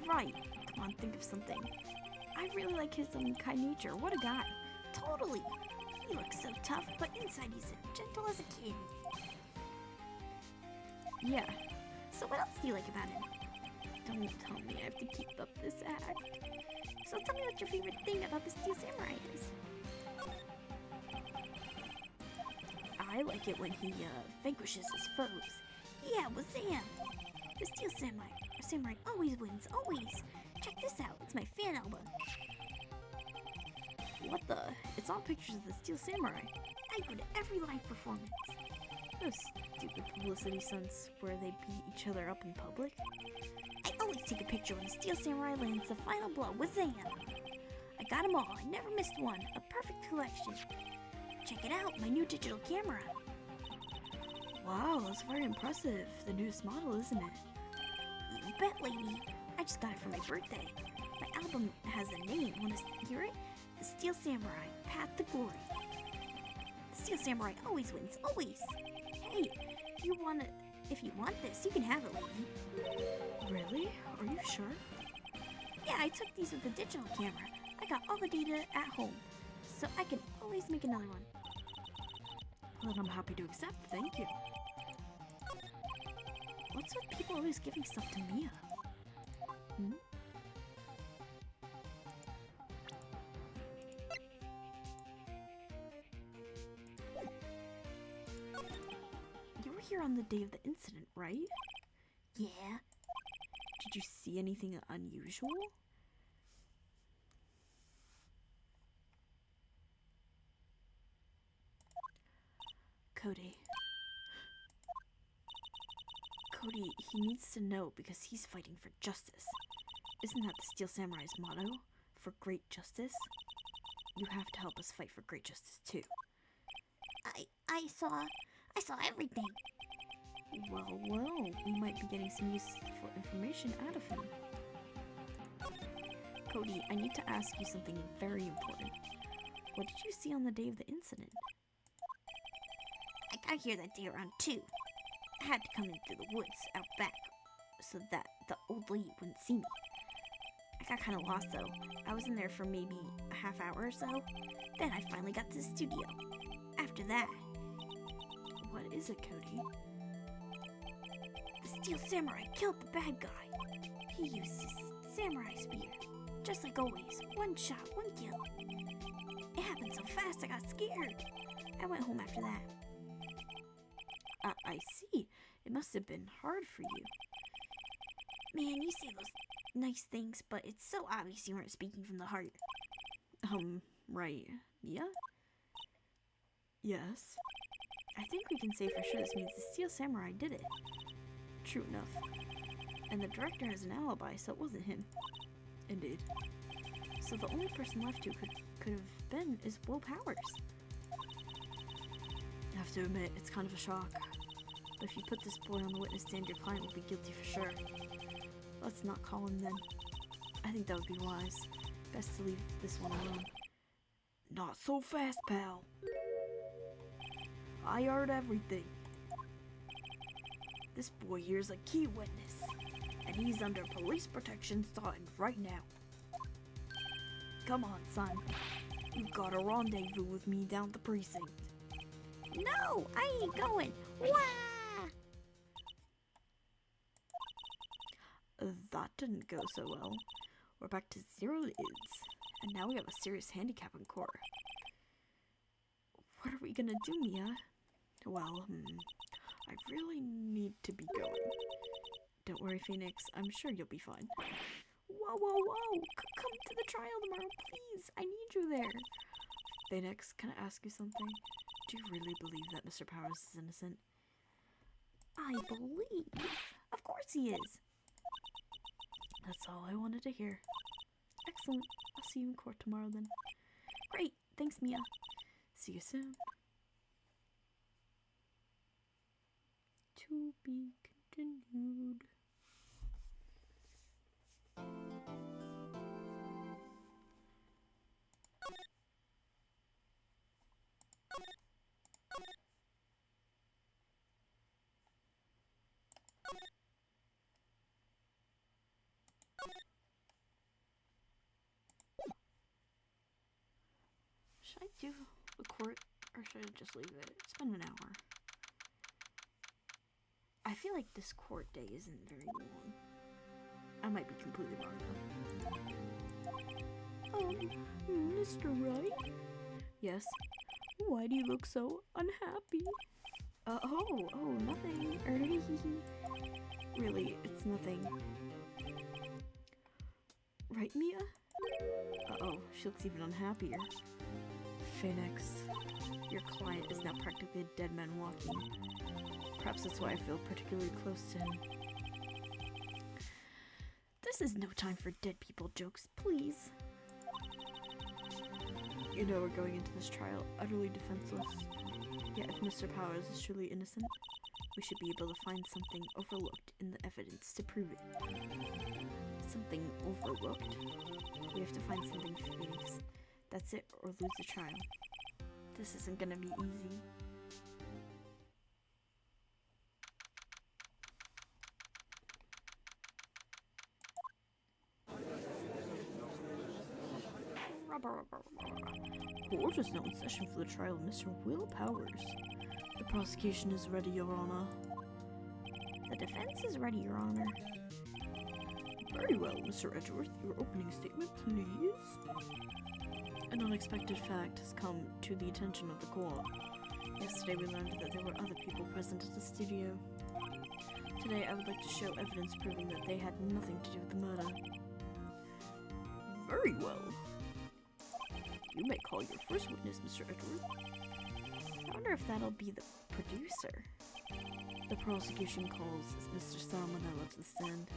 Right. Come on, think of something. I really like his kind nature. What a guy. Totally. He looks so tough, but inside he's as gentle as a kid. Yeah. So what else do you like about him? Don't tell me I have to keep up this act. So tell me what your favorite thing about the Steel Samurai is. I like it when he vanquishes his foes. Yeah, Wazam! The Steel Samurai always wins, always! Check this out, it's my fan album. What the? It's all pictures of the Steel Samurai. I go to every live performance. Those stupid publicity stunts where they beat each other up in public. I always take a picture when the Steel Samurai lands the final blow with Zan. I got them all. I never missed one. A perfect collection. Check it out, my new digital camera. Wow, that's very impressive. The newest model, isn't it? You bet, lady. I just got it for my birthday. My album has a name. Want to hear it? The Steel Samurai, Path to Glory. The Steel Samurai always wins, always. Hey, if you want this, you can have it, lady. Really? Are you sure? Yeah, I took these with the digital camera. I got all the data at home, so I can always make another one. Well, then I'm happy to accept, thank you. What's with people always giving stuff to Mia? You were here on the day of the incident, right? Yeah. Did you see anything unusual? Cody, he needs to know because he's fighting for justice. Isn't that the Steel Samurai's motto? For great justice? You have to help us fight for great justice too. I saw everything. Well, we might be getting some useful information out of him. Cody, I need to ask you something very important. What did you see on the day of the incident? I got here that day around 2. I had to come in through the woods out back so that the old lady wouldn't see me. I got kind of lost though. I was in there for maybe a half hour or so. Then I finally got to the studio. After that... What is it, Cody? The Steel Samurai killed the bad guy. He used his samurai spear. Just like always. One shot, one kill. It happened so fast I got scared. I went home after that. I see. It must have been hard for you. Man, you say those nice things, but it's so obvious you weren't speaking from the heart. Right. Yeah? Yes. I think we can say for sure this means the Steel Samurai did it. True enough. And the director has an alibi, so it wasn't him. Indeed. So the only person left who could have been is Will Powers. I have to admit, it's kind of a shock. But if you put this boy on the witness stand, your client will be guilty for sure. Let's not call him then. I think that would be wise. Best to leave this one alone. Not so fast, pal. I heard everything. This boy here's a key witness, and he's under police protection starting right now. Come on, son. You've got a rendezvous with me down at the precinct. No, I ain't going. Wah! That didn't go so well. We're back to 0 lids, and now we have a serious handicap in court. What are we gonna do, Mia? Well, I really need to be going. Don't worry, Phoenix. I'm sure you'll be fine. Whoa! Come to the trial tomorrow, please. I need you there. Phoenix, can I ask you something? Do you really believe that Mr. Powers is innocent? I believe. Of course he is. That's all I wanted to hear. Excellent. I'll see you in court tomorrow then. Great. Thanks, Mia. See you soon. To be continued. Should I do the court or should I just leave it? It's been an hour. I feel like this court day isn't very long. I might be completely wrong though. Mr. Wright? Yes? Why do you look so unhappy? Oh, nothing. Really, it's nothing. Right, Mia? Uh-oh, she looks even unhappier. Phoenix, your client is now practically a dead man walking. Perhaps that's why I feel particularly close to him. This is no time for dead people jokes, please. You know, we're going into this trial utterly defenseless. Yet if Mr. Powers is truly innocent, we should be able to find something overlooked in the evidence to prove it. Something overlooked? We have to find something, Phoenix. That's it, or lose the trial. This isn't gonna be easy. Court is now in session for the trial of Mr. Will Powers. The prosecution is ready, Your Honor. The defense is ready, Your Honor. Very well, Mr. Edgeworth, your opening statement, please. An unexpected fact has come to the attention of the court. Yesterday we learned that there were other people present at the studio. Today I would like to show evidence proving that they had nothing to do with the murder. Very well. You may call your first witness, Mr. Edgeworth. I wonder if that'll be the producer. The prosecution calls Mr. Salmonella to the stand.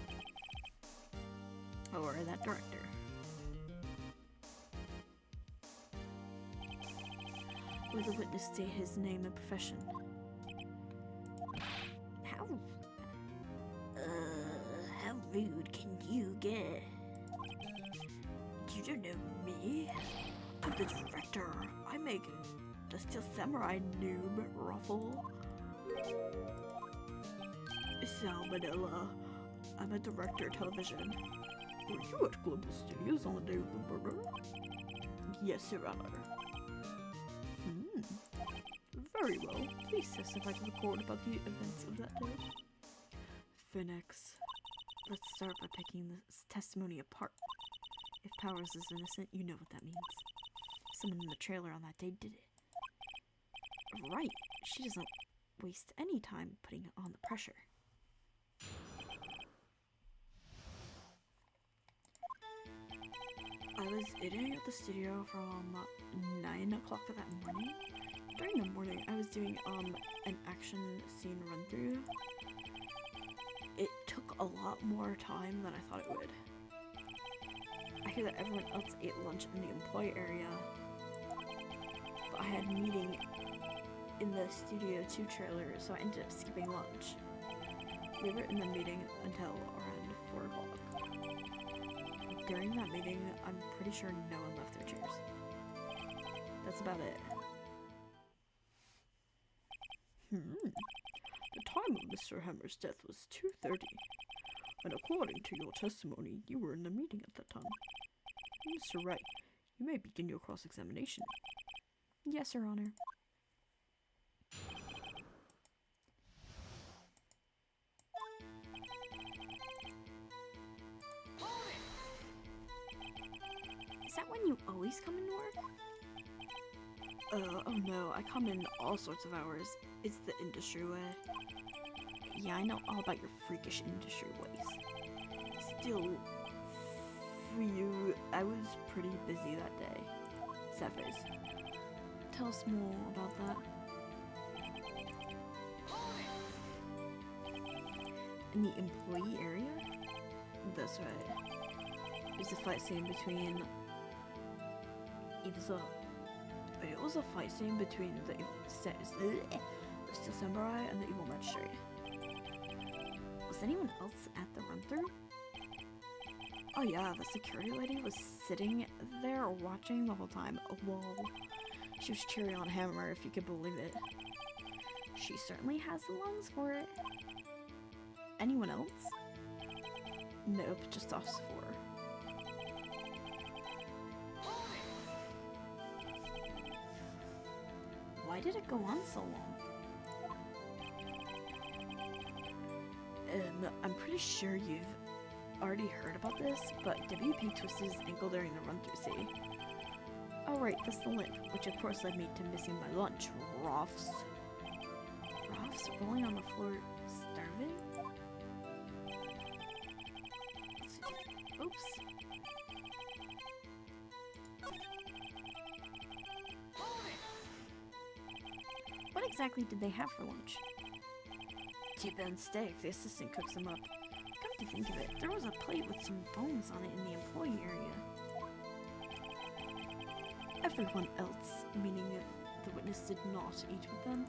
Or that director. Will the witness state his name and profession? How rude can you get? You don't know me? I'm the director. I make the Steel Samurai noob ruffle. Salmonella. I'm a director of television. Were you at Global Studios on the day of the murder? Yes, Your Honor. Very well. Please testify to the court about the events of that day. Phoenix, let's start by picking this testimony apart. If Powers is innocent, you know what that means. Someone in the trailer on that day did it. Right. She doesn't waste any time putting on the pressure. I was eating at the studio from 9 o'clock that morning. During the morning, I was doing an action scene run through. It took a lot more time than I thought it would. I hear that everyone else ate lunch in the employee area, but I had a meeting in the Studio 2 trailer, so I ended up skipping lunch. We were in the meeting until around 4 o'clock. During that meeting, I'm pretty sure no one left their chairs. That's about it. The time of Mr. Hammer's death was 2:30, and according to your testimony, you were in the meeting at that time. Mr. Wright, you may begin your cross-examination. Yes, Your Honor. Is that when you always come into work? Oh no, I come in all sorts of hours. It's the industry way. Yeah, I know all about your freakish industry ways. Still, for you, I was pretty busy that day. Sad face. Tell us more about that. In the employee area? That's right. There's a fight scene between... It was a fight scene between the Steel Samurai and the evil magistrate. Was anyone else at the run-through? Oh yeah, the security lady was sitting there watching the whole time. Lol. She was cheering on Hammer, if you could believe it. She certainly has the lungs for it. Anyone else? Nope, just us four. Why did it go on so long? I'm pretty sure you've already heard about this, but WP twisted his ankle during the run-through, see? Oh right, that's the limp, which of course led me to missing my lunch. Roths. Roths rolling on the floor, starving? Let's see. Oops. What exactly did they have for lunch? T-bone steak. The assistant cooks them up. Got to think of it, there was a plate with some bones on it in the employee area. Everyone else, meaning the witness, did not eat with them.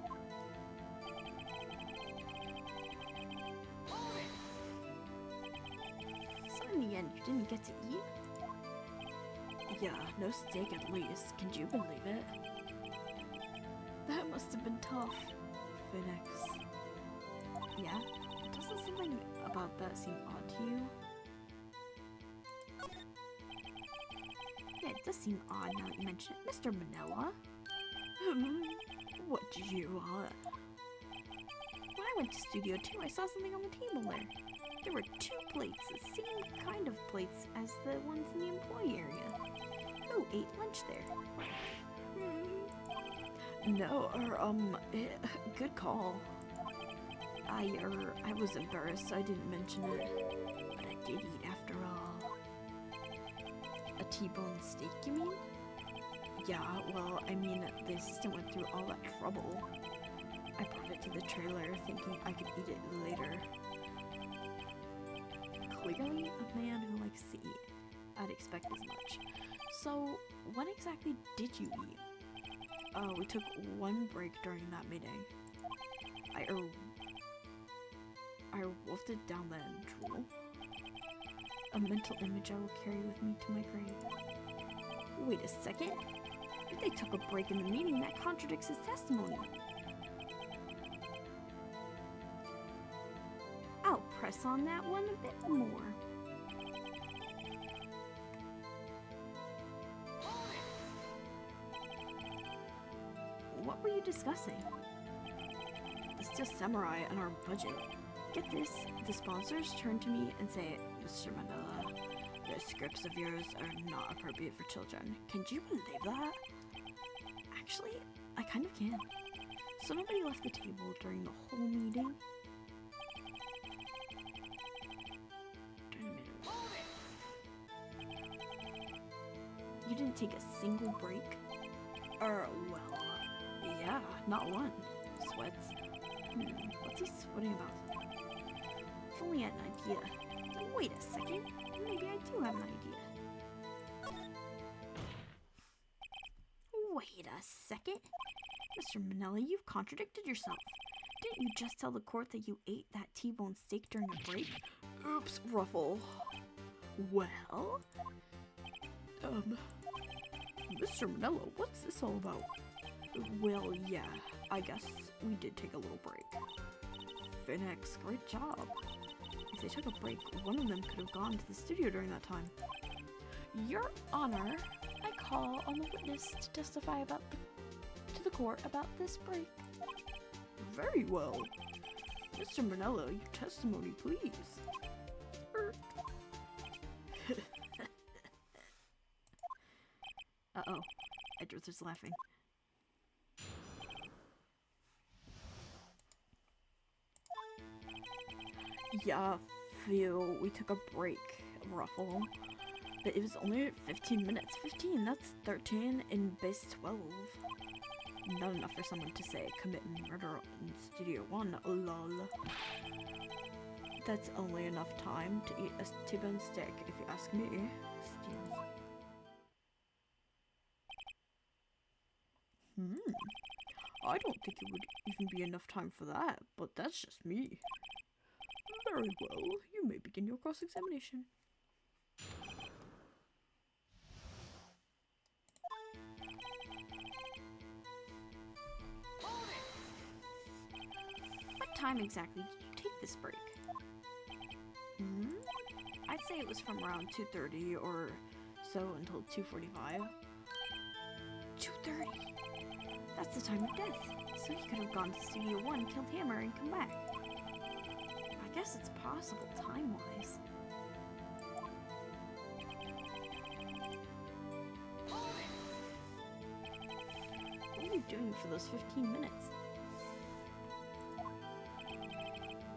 So in the end, you didn't get to eat? Yeah, no steak at least. Can you believe it? That must have been tough. Phoenix. Yeah? Doesn't something about that seem odd to you? Yeah, it does seem odd now that you mention it. Mr. Manila? What do you want? When I went to Studio 2, I saw something on the table there. There were 2 plates, the same kind of plates as the ones in the employee area. Who ate lunch there? No, good call. I was embarrassed, so I didn't mention it. But I did eat after all. A T-bone steak, you mean? Yeah, well, I mean, the assistant went through all that trouble. I brought it to the trailer thinking I could eat it later. Clearly a man who likes to eat. I'd expect as much. So, what exactly did you eat? We took 1 break during that meeting. I wolfed it down the drool. A mental image I will carry with me to my grave. Wait a second. If they took a break in the meeting, that contradicts his testimony. I'll press on that one a bit more. What were you discussing? The Steel Samurai and our budget. Get this, the sponsors turn to me and say, Mr. Manila, the scripts of yours are not appropriate for children. Can you believe that? Actually, I kind of can. So nobody left the table during the whole meeting. You didn't take a single break? Well, yeah, not one. Sweats. What's he sweating about? If only I had an idea. Wait a second. Maybe I do have an idea. Wait a second. Mr. Manila, you've contradicted yourself. Didn't you just tell the court that you ate that T-bone steak during a break? Oops, Ruffle. Well? Mr. Manila, what's this all about? Well, yeah, I guess we did take a little break. Phoenix, great job. If they took a break, one of them could have gone to the studio during that time. Your Honor, I call on the witness to testify to the court about this break. Very well. Mr. Manila, your testimony, please. Uh-oh. Edgeworth is laughing. Yeah, Phil, we took a break, Ruffle. But it was only 15 minutes. 15, that's 13 in base 12. Not enough for someone to say commit murder in Studio 1, lol. That's only enough time to eat a T-bone steak, if you ask me. Steams. I don't think it would even be enough time for that, but that's just me. Very well, you may begin your cross-examination. What time exactly did you take this break? I'd say it was from around 2:30 or so until 2:45. 2:30. That's the time of death. So he could have gone to Studio 1, killed Hammer, and come back. I guess it's possible time-wise. What were you doing for those 15 minutes?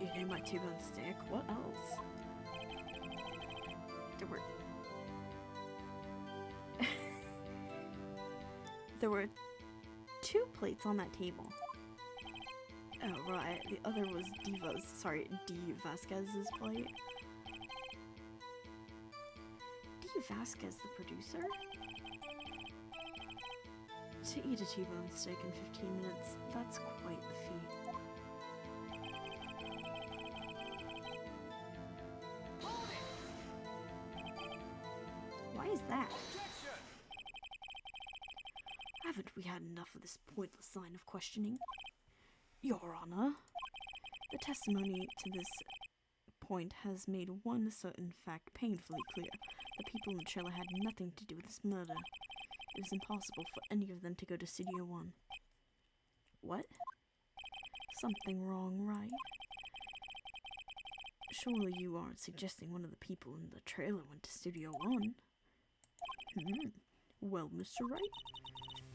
Eating my T-bone steak? What else? There were 2 plates on that table. Oh, right. The other was D. Vasquez's plate. Vasquez the producer? To eat a T-bone steak in 15 minutes, that's quite the feat. Why is that? Haven't we had enough of this pointless line of questioning? Your Honor, the testimony to this point has made one certain fact painfully clear. The people in the trailer had nothing to do with this murder. It was impossible for any of them to go to Studio One. What? Something wrong, right? Surely you aren't suggesting one of the people in the trailer went to Studio One? Well, Mr. Wright,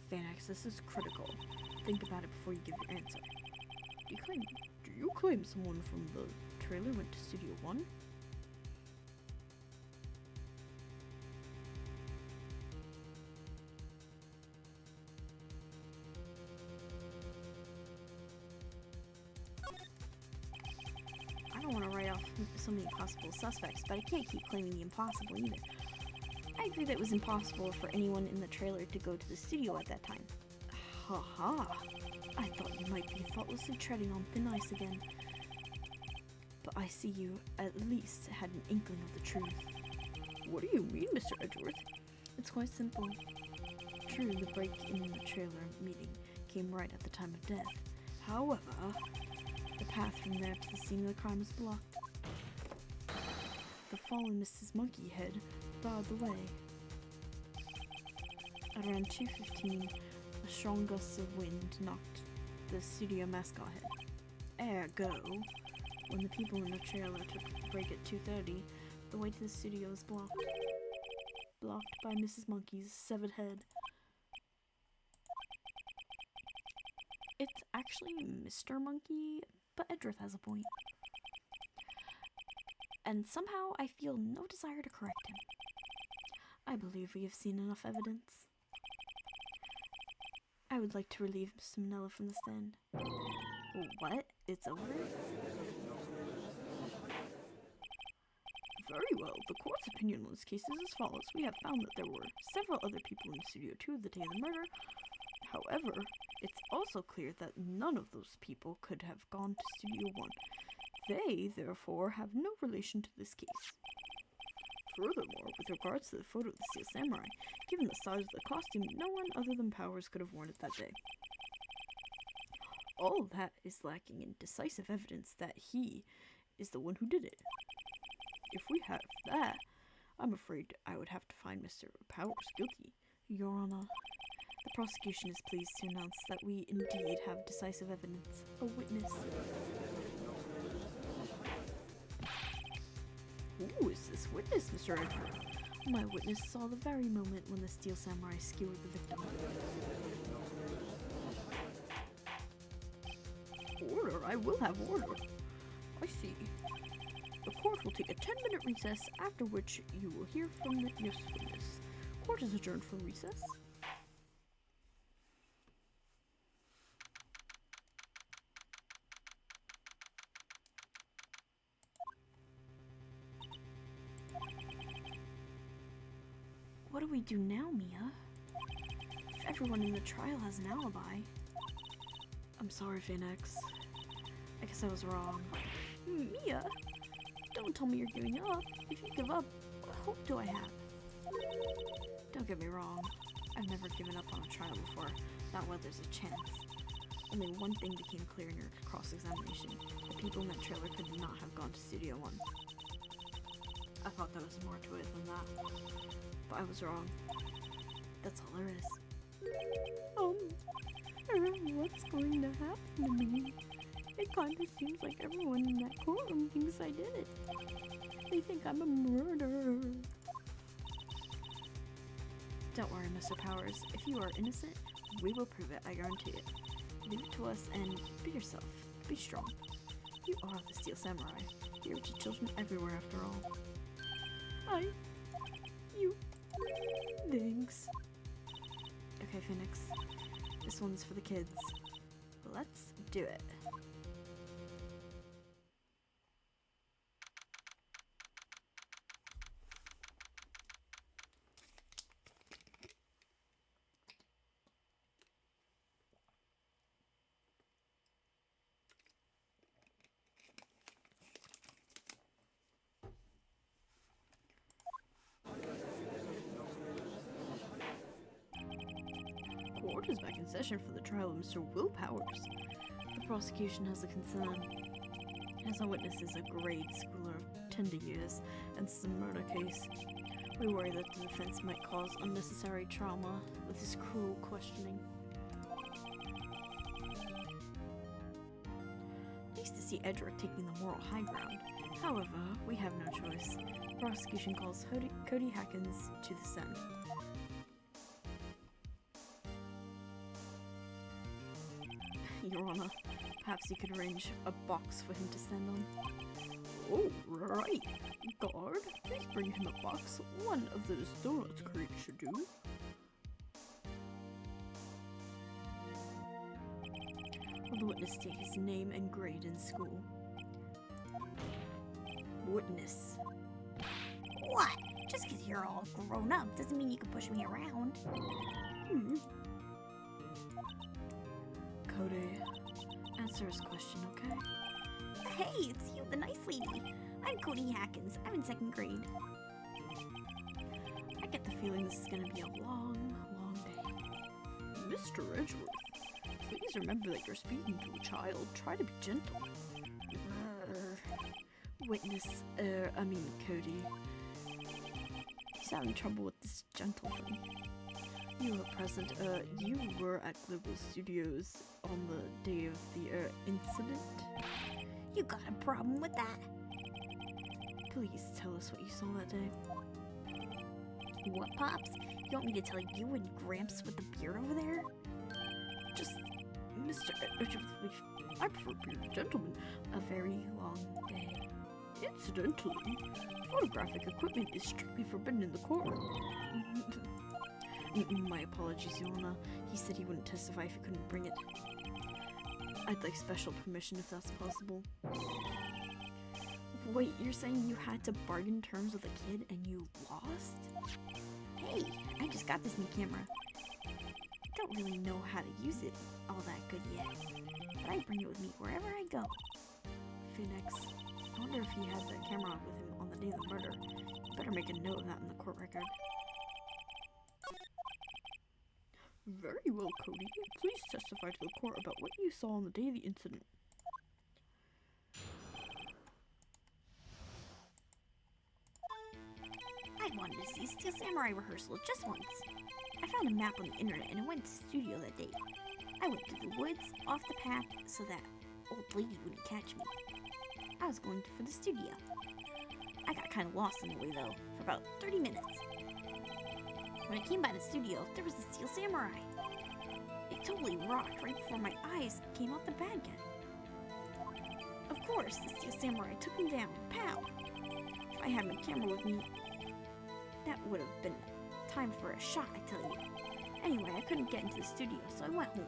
Phoenix, this is critical. Think about it before you give your answer. Do you claim someone from the trailer went to Studio One? I don't want to write off so many possible suspects, but I can't keep claiming the impossible either. I agree that it was impossible for anyone in the trailer to go to the studio at that time. Ha ha! I thought you might be thoughtlessly treading on thin ice again. But I see you at least had an inkling of the truth. What do you mean, Mr. Edgeworth? It's quite simple. True, the break in the trailer meeting came right at the time of death. However, the path from there to the scene of the crime was blocked. The fallen Mrs. Monkeyhead barred the way. At around 2:15, a strong gust of wind knocked the studio mascot head. Ergo, when the people in the trailer took the break at 2:30, the way to the studio was blocked. Blocked by Mrs. Monkey's severed head. It's actually Mr. Monkey, but Edgeworth has a point. And somehow I feel no desire to correct him. I believe we have seen enough evidence. I would like to relieve Mr. Manella from the stand. What? It's over? Very well. The court's opinion on this case is as follows. We have found that there were several other people in Studio 2 the day of the murder. However, it's also clear that none of those people could have gone to Studio 1. They, therefore, have no relation to this case. Furthermore, with regards to the photo of the Steel Samurai, given the size of the costume, no one other than Powers could have worn it that day. All that is lacking in decisive evidence that he is the one who did it. If we have that, I'm afraid I would have to find Mr. Powers guilty. Your Honor, the prosecution is pleased to announce that we indeed have decisive evidence. A witness. Who is this witness, Mr. Edgeworth? My witness saw the very moment when the Steel Samurai skewered the victim. Order? I will have order. I see. The court will take a 10-minute recess, after which you will hear from the yes witness. Court is adjourned for recess. What do we do now, Mia? If everyone in the trial has an alibi. I'm sorry, Phoenix. I guess I was wrong. Mia, don't tell me you're giving up. If you give up, what hope do I have? Don't get me wrong. I've never given up on a trial before, not while there's a chance. Only one thing became clear in your cross-examination. The people in that trailer could not have gone to Studio 1. I thought there was more to it than that. But I was wrong. That's all there is. What's going to happen to me? It kind of seems like everyone in that courtroom thinks I did it. They think I'm a murderer. Don't worry, Mr. Powers. If you are innocent, we will prove it, I guarantee it. Leave it to us and be yourself. Be strong. You are the Steel Samurai. You're to children everywhere after all. You. Thanks. Okay, Phoenix. This one's for the kids. Let's do it. Court is back in session for the trial of Mr. Will Powers. The prosecution has a concern. As our witness is a grade schooler of tender years, and this is a murder case. We worry that the defense might cause unnecessary trauma with his cruel questioning. Nice to see Edward taking the moral high ground. However, we have no choice. The prosecution calls Cody Hackins to the stand. Your Honor, perhaps you could arrange a box for him to stand on. Oh, right. Guard, please bring him a box. One of those donuts crates should do. Will the witness state his name and grade in school? Witness. What? Just because you're all grown up doesn't mean you can push me around. Cody, answer his question, okay? Hey, it's you, the nice lady. I'm Cody Hackins. I'm in 2nd grade. I get the feeling this is gonna be a long, long day. Mr. Edgeworth, please remember that you're speaking to a child. Try to be gentle. Witness, Cody. He's having trouble with this gentle thing. You were present, you were at Global Studios on the day of the, incident? You got a problem with that? Please tell us what you saw that day. What, Pops? You want me to tell you and Gramps with the beard over there? Just, Mr. Edgeworth, I prefer bearded gentlemen. A very long day. Incidentally, photographic equipment is strictly forbidden in the courtroom. My apologies, Your Honor. He said he wouldn't testify if he couldn't bring it. I'd like special permission if that's possible. Wait, you're saying you had to bargain terms with a kid and you lost? Hey, I just got this new camera. Don't really know how to use it all that good yet, but I bring it with me wherever I go. Phoenix, I wonder if he had the camera with him on the day of the murder. You better make a note of that in the court record. Very well, Cody. Please testify to the court about what you saw on the day of the incident. I wanted to see Steel Samurai rehearsal just once. I found a map on the internet and I went to the studio that day. I went through the woods, off the path, so that old lady wouldn't catch me. I was going for the studio. I got kind of lost on the way though, for about 30 minutes. When I came by the studio, there was the Steel Samurai. It totally rocked right before my eyes came out the bad guy. Of course, the Steel Samurai took him down. Pow! If I had my camera with me, that would have been time for a shot, I tell you. Anyway, I couldn't get into the studio, so I went home.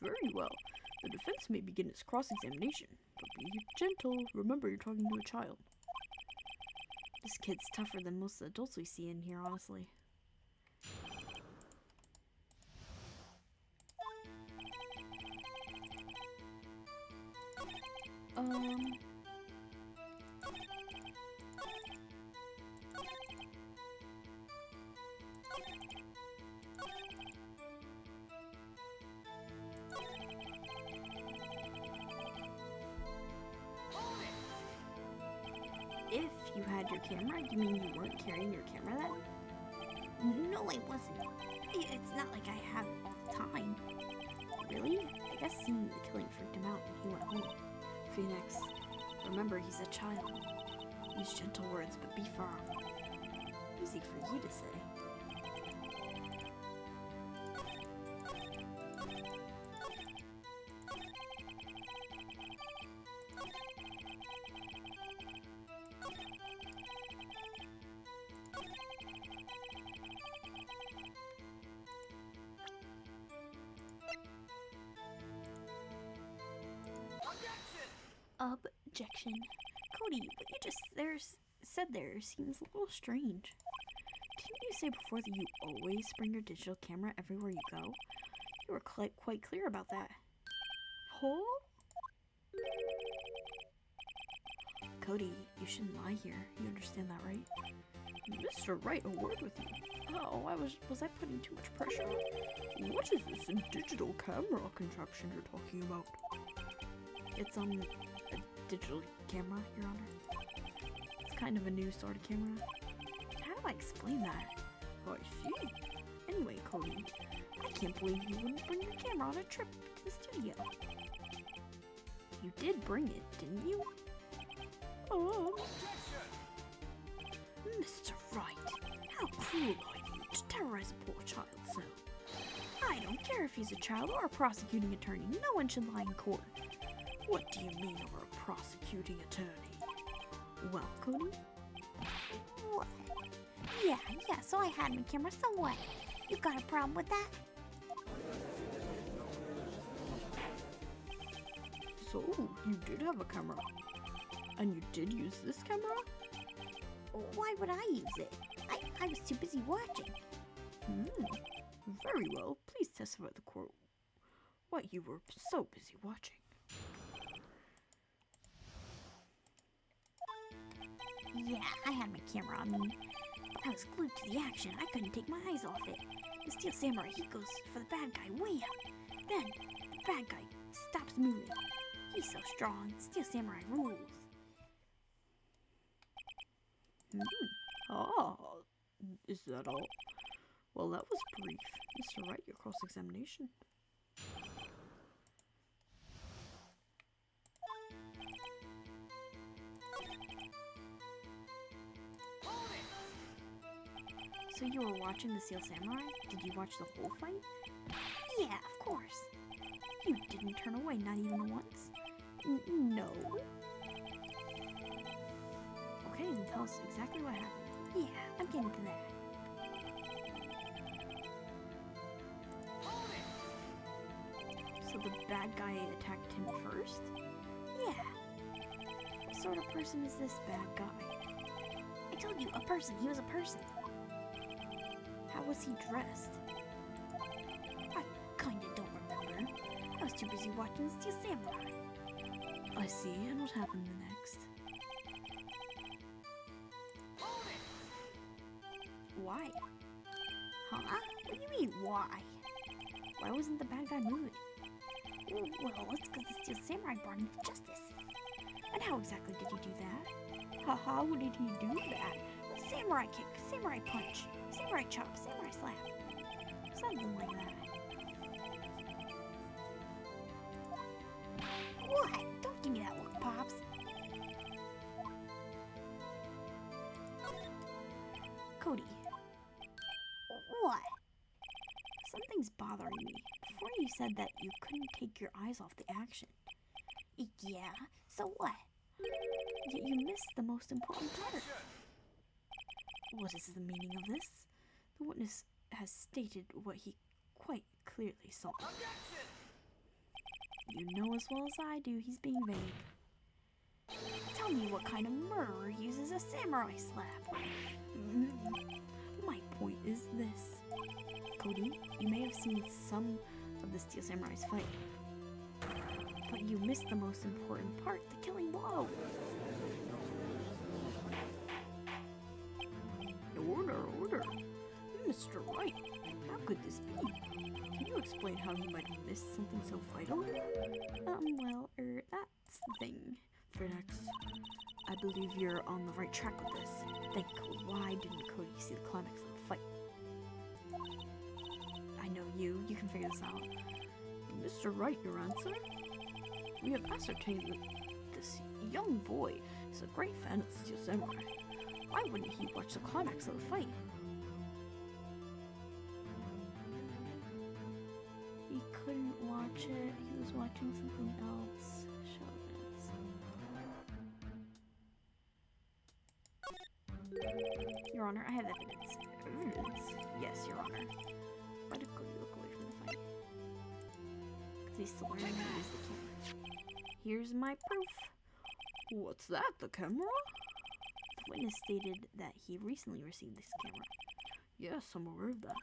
Very well. The defense may begin its cross-examination, but be gentle. Remember, you're talking to a child. This kid's tougher than most adults we see in here, honestly. If you had your camera, you mean you weren't carrying your camera then? No, I wasn't. It's not like I have it all the time. Really? I guess seeing the killing freaked him out and he went home. Phoenix, remember he's a child. Use gentle words, but be firm. Easy for you to say. Objection. Cody, what you just said there seems a little strange. Didn't you say before that you always bring your digital camera everywhere you go? You were quite clear about that. Huh? Cody, you shouldn't lie here. You understand that, right? Mr. Wright, a word with you. Oh, was I putting too much pressure on? What is this digital camera contraption you're talking about? It's a digital camera, Your Honor. It's kind of a new sort of camera. How do I explain that? Oh, I see. Anyway, Cody, I can't believe you wouldn't bring your camera on a trip to the studio. You did bring it, didn't you? Oh. Mr. Wright, how cruel are you to terrorize a poor child so? I don't care if he's a child or a prosecuting attorney. No one should lie in court. What do you mean, or a prosecuting attorney? Well, Cody? What? Yeah, so I had my camera, so what? You got a problem with that? So, you did have a camera. And you did use this camera? Why would I use it? I was too busy watching. Very well. Please testify at the court what you were so busy watching. Yeah, I had my camera on me, but I was glued to the action. I couldn't take my eyes off it. The Steel Samurai, he goes for the bad guy, wham! Then, the bad guy stops moving. He's so strong. Steel Samurai rules. Ah, is that all? Well, that was brief. Mr. Wright, your cross-examination. So you were watching the Steel Samurai? Did you watch the whole fight? Yeah, of course. You didn't turn away, not even once? No. Okay, then tell us exactly what happened. Yeah, I'm getting to that. So the bad guy attacked him first? Yeah, What sort of person is this bad guy? I told you, a person. He was a person. How was he dressed? I kinda don't remember. I was too busy watching Steel Samurai. I see, and what happened next? Why? Huh? What do you mean, why? Why wasn't the bad guy moving? Well, it's because the Steel Samurai brought him to justice. And how exactly did he do that? How did he do that? Samurai kick, samurai punch, samurai chop, samurai slap. Something like that. What? Don't give me that look, Pops. Cody, What? something's bothering me. Before you said that you couldn't take your eyes off the action. Yeah, so what? Yet you missed the most important part. What is the meaning of this? The witness has stated what he quite clearly saw. You know as well as I do he's being vague. Tell me what kind of murderer uses a samurai slap. My point is this. Cody, you may have seen some of the Steel Samurai's fight, but you missed the most important part, the killing blow. Order. Mr. Wright, how could this be? Can you explain how you might have missed something so vital? That's the thing. Phoenix, I believe you're on the right track with this. Then why didn't Cody see the climax of the fight? I know you can figure this out. Mr. Wright, your answer? We have ascertained that this young boy is a great fan of Steel Samurai. Why wouldn't he watch the climax of the fight? He couldn't watch it. He was watching something else. Your Honor, I have evidence. Evidence? Yes, Your Honor. Why did Cody look away from the fight? Because he's still learning how to use the camera. Here's my proof. What's that, the camera? The witness stated that he recently received this camera. Yes, I'm aware of that.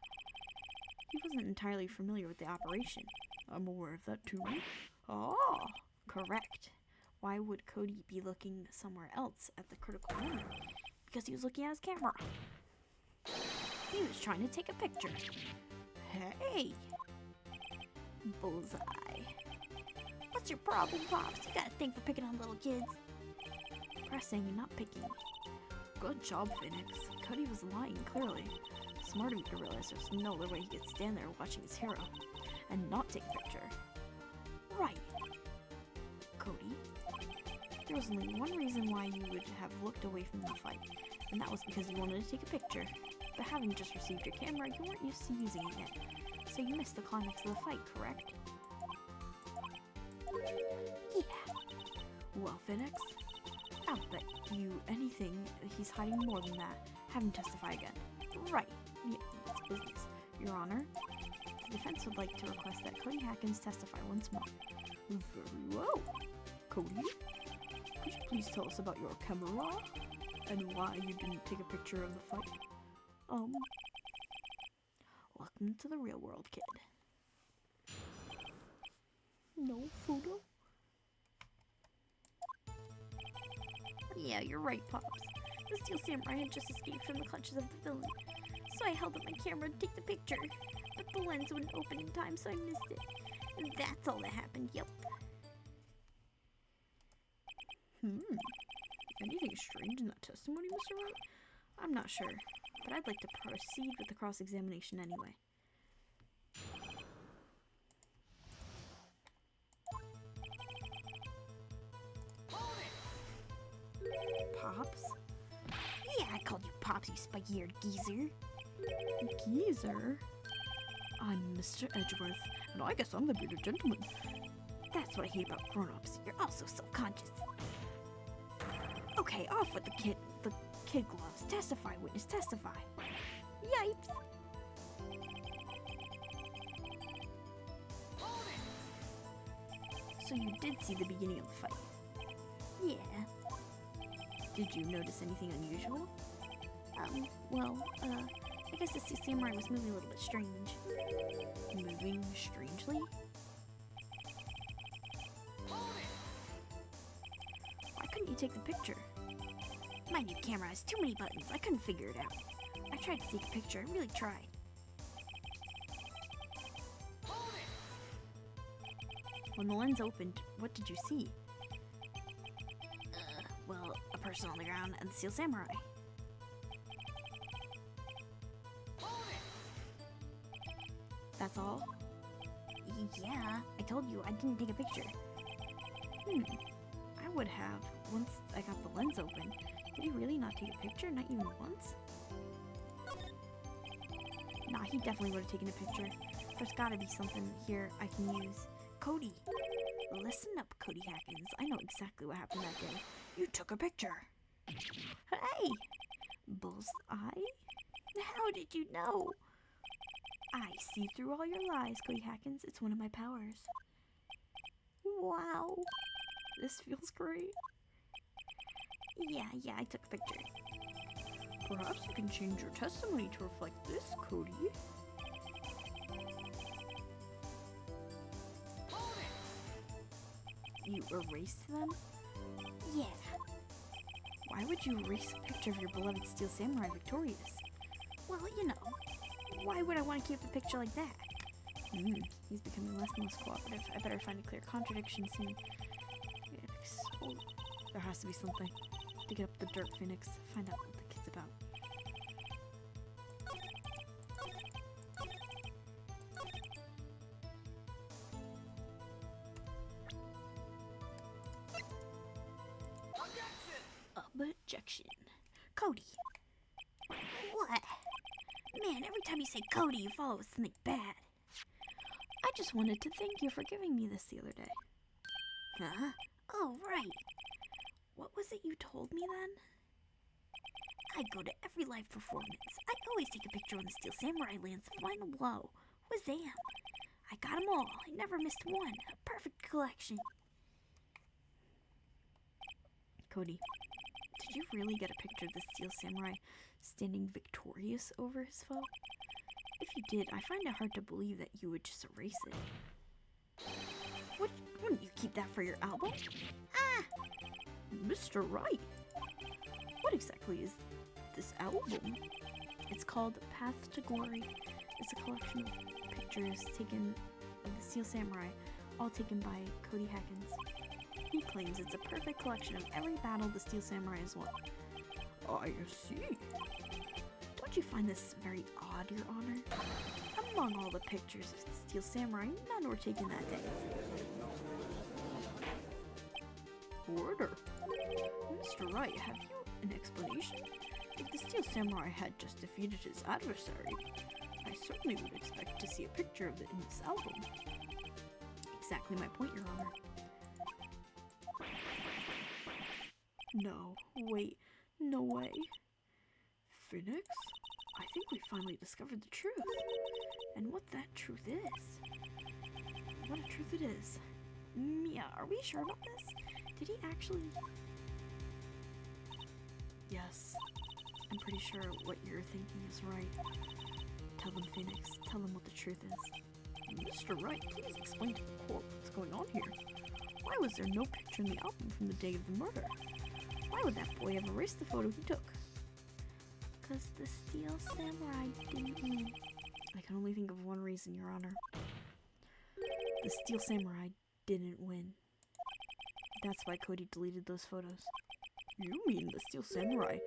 He wasn't entirely familiar with the operation. I'm aware of that too. Ah, correct. Why would Cody be looking somewhere else at the critical moment? because he was looking at his camera. He was trying to take a picture. Hey! Bullseye. What's your problem, Pops? You got a thing for picking on little kids. Pressing, not picking. Good job, Phoenix. Cody was lying, clearly. Smart of you to realize there's no other way he could stand there watching his hero and not take a picture. Right. Cody, there was only one reason why you would have looked away from the fight, and that was because you wanted to take a picture. But having just received your camera, you weren't used to using it yet, so you missed the climax of the fight, correct? Yeah. Well, Phoenix, I'll bet you anything he's hiding more than that. Have him testify again. Right. Yeah, it's business. Your Honor, the defense would like to request that Cody Hackins testify once more. Very well. Cody, could you please tell us about your camera and why you didn't take a picture of the fight? Welcome to the real world, kid. No photo? Yeah, you're right, Pops. The Steel Samurai had just escaped from the clutches of the villain, so I held up my camera to take the picture, but the lens wouldn't open in time, so I missed it. And that's all that happened, yep. Anything strange in that testimony, Mr. Wright? I'm not sure, but I'd like to proceed with the cross-examination anyway. Pops? Yeah, I called you Pops, you spiky-eared geezer. Geezer? I'm Mr. Edgeworth, and I guess I'm the bearded gentleman. That's what I hate about grown-ups. You're all so self-conscious. Okay, off with the kid gloves. Testify, witness, testify. Yipes! So you did see the beginning of the fight. Yeah. Did you notice anything unusual? I guess the Steel Samurai was moving a little bit strange. Moving strangely? Why couldn't you take the picture? My new camera has too many buttons. I couldn't figure it out. I tried to take a picture. I really tried. When the lens opened, what did you see? Well, a person on the ground and the Steel Samurai. That's all? Yeah, I told you I didn't take a picture. I would have, once I got the lens open. Did he really not take a picture? Not even once? Nah, he definitely would have taken a picture. There's gotta be something here I can use. Cody! Listen up, Cody Hackins. I know exactly what happened that day. You took a picture. Hey! Bullseye? How did you know? I see through all your lies, Cody Hackins. It's one of my powers. Wow. This feels great. Yeah, I took a picture. Perhaps you can change your testimony to reflect this, Cody. You erased them? Yeah. Why would you erase a picture of your beloved Steel Samurai victorious? Well, you know, why would I want to keep a picture like that? He's becoming less and less cooperative. I better find a clear contradiction soon. There has to be something. Dig up the dirt, Phoenix. Find out what the kid's about. Objection. Cody. What? Man, every time you say Cody, you follow with something bad. I just wanted to thank you for giving me this the other day. Huh? Oh, right. What was it you told me then? I go to every live performance. I always take a picture when the Steel Samurai lands the final blow. Wazam! I got them all. I never missed one. A perfect collection. Cody, did you really get a picture of the Steel Samurai standing victorious over his foe? If you did, I find it hard to believe that you would just erase it. Wouldn't you keep that for your album? Ah! Mr. Wright! What exactly is this album? It's called Path to Glory. It's a collection of pictures taken of the Steel Samurai, all taken by Cody Hackins. He claims it's a perfect collection of every battle the Steel Samurai has won. I see. Don't you find this very odd, Your Honor? Among all the pictures of the Steel Samurai, none were taken that day. Order. Mr. Wright, have you an explanation? If the Steel Samurai had just defeated his adversary, I certainly would expect to see a picture of it in this album. Exactly my point, Your Honor. No, wait, no way. Phoenix? I think we finally discovered the truth. And what that truth is. What a truth it is. Mia, are we sure about this? Did he actually... Yes, I'm pretty sure what you're thinking is right. Tell them, Phoenix. Tell them what the truth is. Mr. Wright, please explain to the court what's going on here. Why was there no picture in the album from the day of the murder? Why would that boy have erased the photo he took? Because the Steel Samurai didn't win. I can only think of one reason, Your Honor. The Steel Samurai didn't win. That's why Cody deleted those photos. You mean the Steel Samurai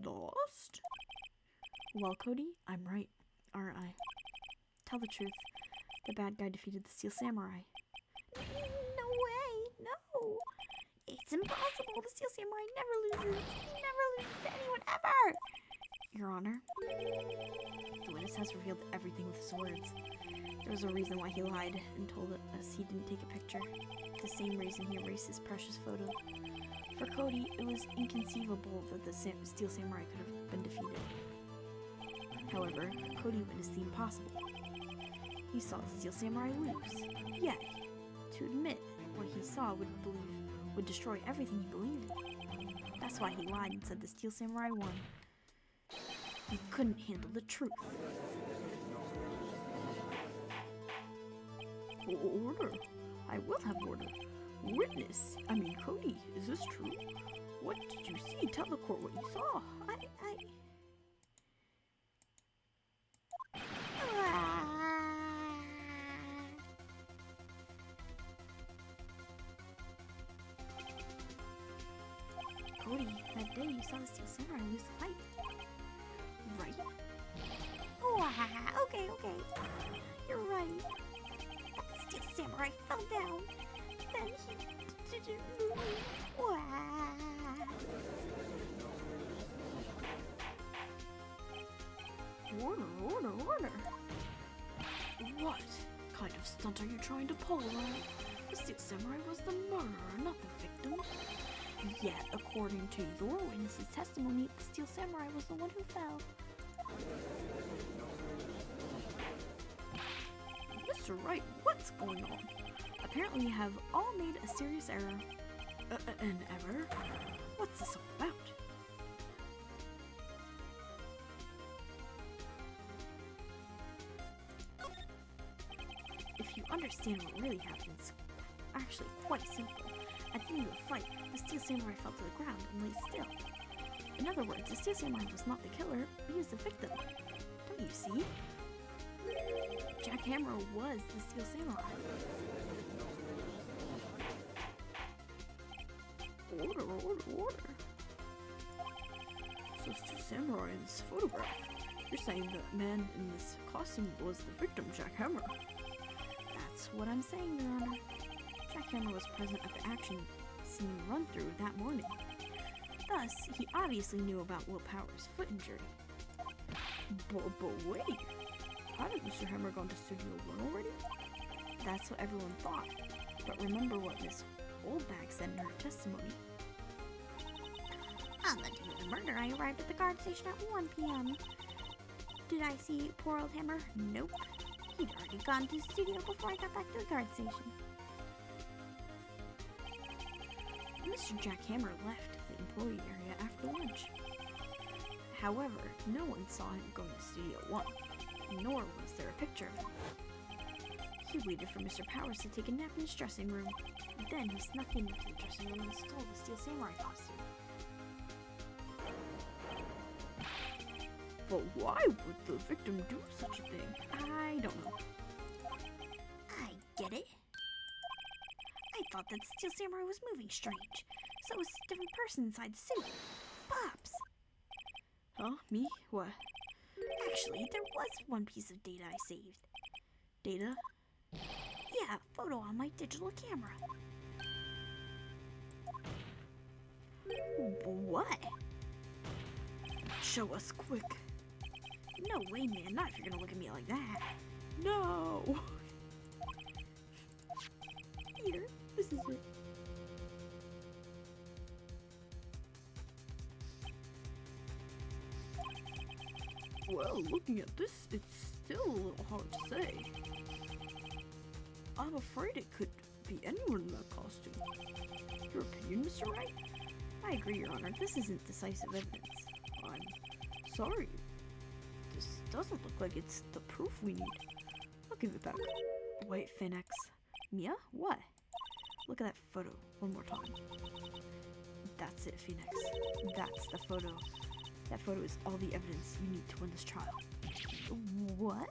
lost? Well, Cody, I'm right, aren't I? tell the truth. The bad guy defeated the Steel Samurai. No way! No! It's impossible! The Steel Samurai never loses! He never loses to anyone ever! Your Honor, the witness has revealed everything with his words. There was a reason why he lied and told us he didn't take a picture. The same reason he erased his precious photo. For Cody, it was inconceivable that the Steel Samurai could have been defeated. However, Cody witnessed the impossible. He saw the Steel Samurai lose. Yet, to admit what he saw would destroy everything he believed in. That's why he lied and said the Steel Samurai won. He couldn't handle the truth. Order. I will have order. Witness. Cody, is this true? What did you see? Tell the court what you saw. Cody, that day you saw the Steel Samurai lose the fight. Right? Okay. You're right. That Steel Samurai fell down. Then he didn't move. Order. What kind of stunt are you trying to pull, Wright? The Steel Samurai was the murderer, not the victim. Yet, according to your witness's testimony, the Steel Samurai was the one who fell. Mr. Wright, what's going on? Apparently you have all made a serious error. An error? What's this all about? If you understand what really happened, it's actually quite simple. At the end of the fight, the Steel Samurai fell to the ground and lay still. In other words, the Steel Samurai was not the killer, he was the victim. Don't you see? Jack Hammer was the Steel Samurai. Order. So Steel Samurai in this photograph. You're saying that man in this costume was the victim, Jack Hammer. That's what I'm saying, Your Honor. Jack Hammer was present at the action scene run-through that morning. Thus, he obviously knew about Will Power's foot injury. But wait, hadn't Mr. Hammer gone to Studio 1 already? That's what everyone thought. But remember what Miss Oldbag said in her testimony. On the day of the murder, I arrived at the guard station at 1 p.m. Did I see poor old Hammer? Nope. He'd already gone to the studio before I got back to the guard station. Mr. Jack Hammer left the employee area after lunch. However, no one saw him going to Studio 1, nor was there a picture of him. He waited for Mr. Powers to take a nap in his dressing room. Then he snuck into the dressing room and stole the Steel Samurai costume. But why would the victim do such a thing? I don't know. I get it. I thought that Steel Samurai was moving strange, so it was a different person inside the suit. Pops! Huh? Me? What? Actually, there was one piece of data I saved. Data? Yeah, a photo on my digital camera. What? Show us quick. No way, man. Not if you're gonna look at me like that. No! Here, this is it. Well, looking at this, it's still a little hard to say. I'm afraid it could be anyone in that costume. Your opinion, Mr. Wright? I agree, Your Honor. This isn't decisive evidence. I'm sorry. This doesn't look like it's the proof we need. I'll give it back. Wait, Phoenix. Mia? What? Look at that photo one more time. That's it, Phoenix. That's the photo. That photo is all the evidence you need to win this trial. What?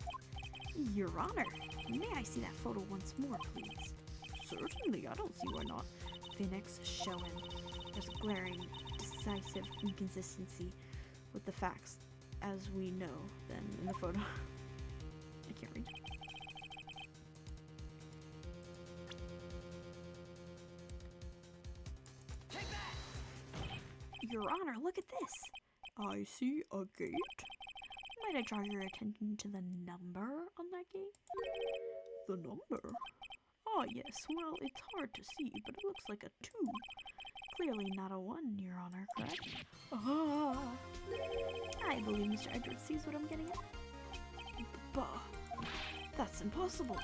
Your Honor, may I see that photo once more, please? Certainly, I don't see why not. Phoenix, show him. There's a glaring, decisive inconsistency with the facts, as we know them in the photo. I can't read. Your Honor, look at this. I see a gate. Might I draw your attention to the number on that gate? The number? Ah, yes. Well, it's hard to see, but it looks like a 2. Clearly not a 1, Your Honor, correct? Ah! I believe Mr. Edwards sees what I'm getting at. Bah! That's impossible.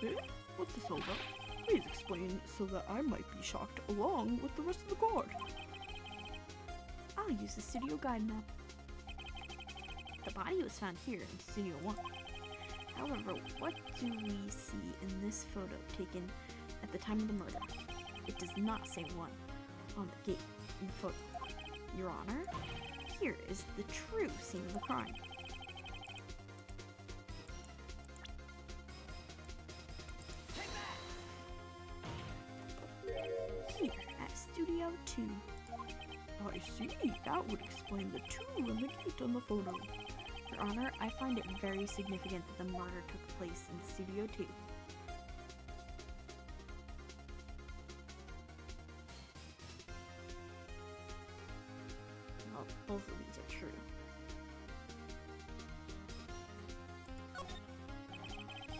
Eh? What's this all about? Please explain so that I might be shocked along with the rest of the guard. I'll use the studio guide map. The body was found here in Studio 1. However, what do we see in this photo taken at the time of the murder? It does not say 1 on the gate in the photo. Your Honor, here is the true scene of the crime. Here at Studio 2. I see. That would explain the 2 in the gate on the photo. Your Honor, I find it very significant that the murder took place in Studio 2. Well, both of these are true.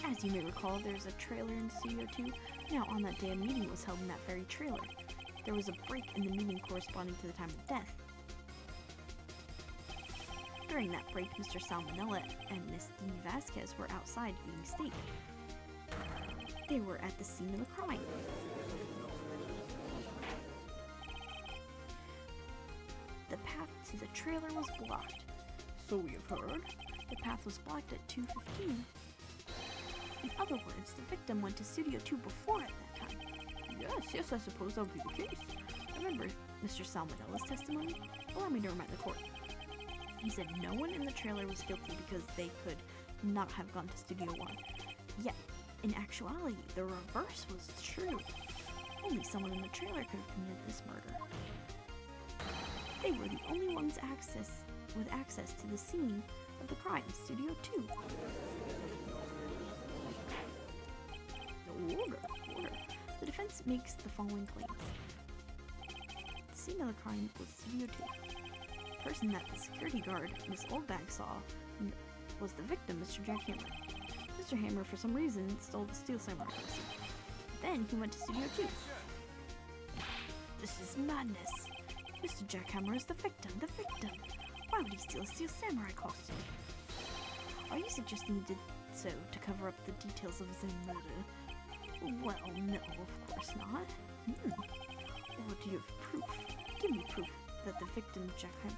As you may recall, there's a trailer in Studio 2. Now, on that day, a meeting was held in that very trailer. There was a break in the meeting corresponding to the time of death. During that break, Mr. Salmonella and Miss Dee Vasquez were outside eating steak. They were at the scene of the crime. The path to the trailer was blocked. So we have heard. The path was blocked at 2:15. In other words, the victim went to Studio 2 before at that time. Yes, I suppose that would be the case. Remember Mr. Salmonella's testimony? Allow me to remind the court. He said no one in the trailer was guilty because they could not have gone to Studio 1. Yet, in actuality, the reverse was true. Only someone in the trailer could have committed this murder. They were the only ones with access to the scene of the crime, Studio 2. Order. The defense makes the following claims. The scene of the crime was Studio 2. The person that the security guard, Miss Oldbag, saw was the victim, Mr. Jack Hammer. Mr. Hammer, for some reason, stole the Steel Samurai costume. Then he went to Studio 2. This is madness. Mr. Jack Hammer is the victim. Why would he steal a Steel Samurai costume? Are you suggesting he did so to cover up the details of his own murder? Well, no, of course not. Or do you have proof? Give me proof that the victim, Jack Hammer.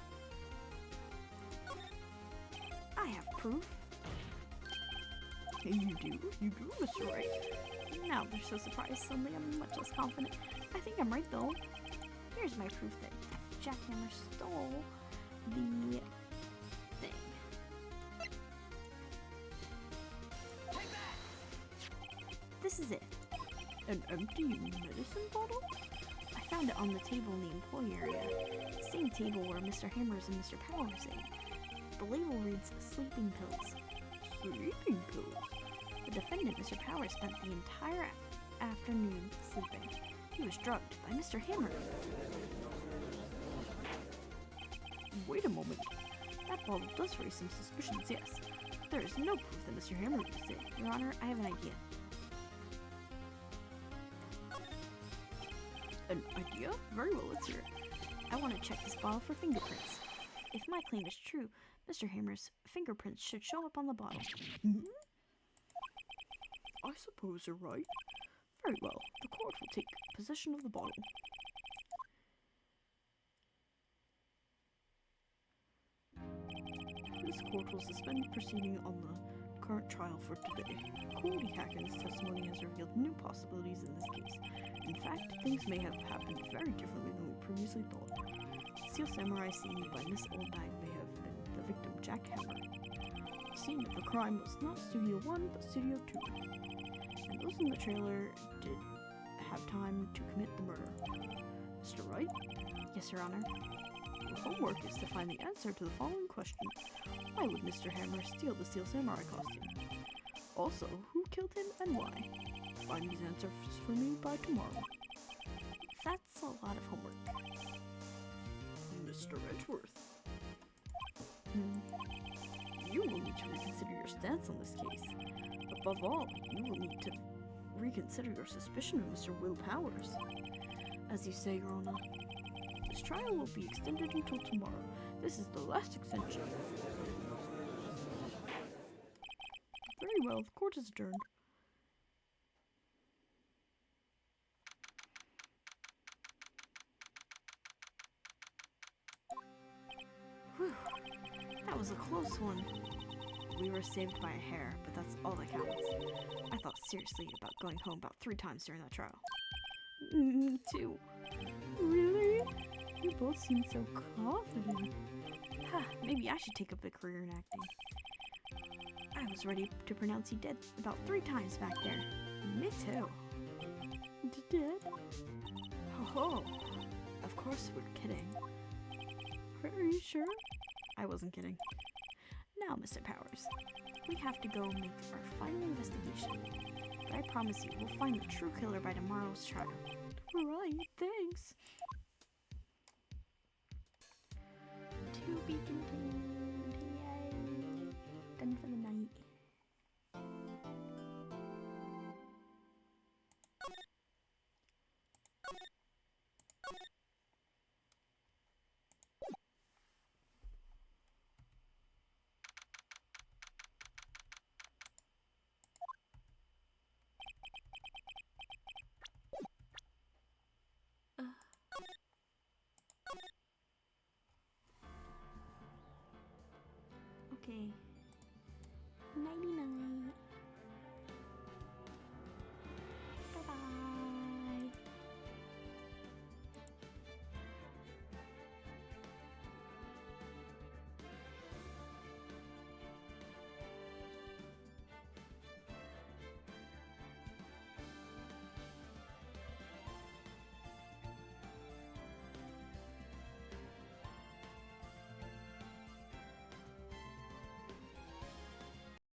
I have proof. You do, Mr. Wright. Now they're so surprised. Suddenly I'm much less confident. I think I'm right though. Here's my proof that Jack Hammer stole the This is it. An empty medicine bottle? I found it on the table in the employee area. Same table where Mr. Hammers and Mr. Powers ate. The label reads sleeping pills. Sleeping pills? The defendant, Mr. Powers, spent the entire afternoon sleeping. He was drugged by Mr. Hammer. Wait a moment. That bottle does raise some suspicions, yes. There is no proof that Mr. Hammer used it. Your Honor, I have an idea. An idea? Very well, let's hear it. I want to check this bottle for fingerprints. If my claim is true, Mr. Hammer's fingerprints should show up on the bottle. I suppose you're right. Very well, the court will take possession of the bottle. This court will suspend proceeding on the current trial for today. Cody Hacken's testimony has revealed new possibilities in this case. In fact, things may have happened very differently than we previously thought. The Steel Samurai seen by Miss Oldbag may have been the victim, Jack Hammer. The scene of the crime was not Studio 1, but Studio 2. And those in the trailer did have time to commit the murder. Mr. Wright? Yes, Your Honor. Your homework is to find the answer to the following question. Why would Mr. Hammer steal the Steel Samurai costume? Also, who killed him and why? Find these answers for me by tomorrow. That's a lot of homework. Mr. Edgeworth. You will need to reconsider your stance on this case. Above all, you will need to reconsider your suspicion of Mr. Will Powers. As you say, Your Honor, this trial will be extended until tomorrow. This is the last extension. Very well, the court is adjourned. Whew. That was a close one. We were saved by a hair, but that's all that counts. I thought seriously about going home about 3 times during that trial. Me too. Really? You both seem so confident. Ha, maybe I should take up a career in acting. I was ready to pronounce you dead about 3 times back there. Me too. Dead? Oh, of course we're kidding. Are you sure? I wasn't kidding. Now, Mr. Powers, we have to go make our final investigation. But I promise you, we'll find the true killer by tomorrow's trial. Right, thanks. To be continued. Yay. Done for the night. Okay. Nighty night.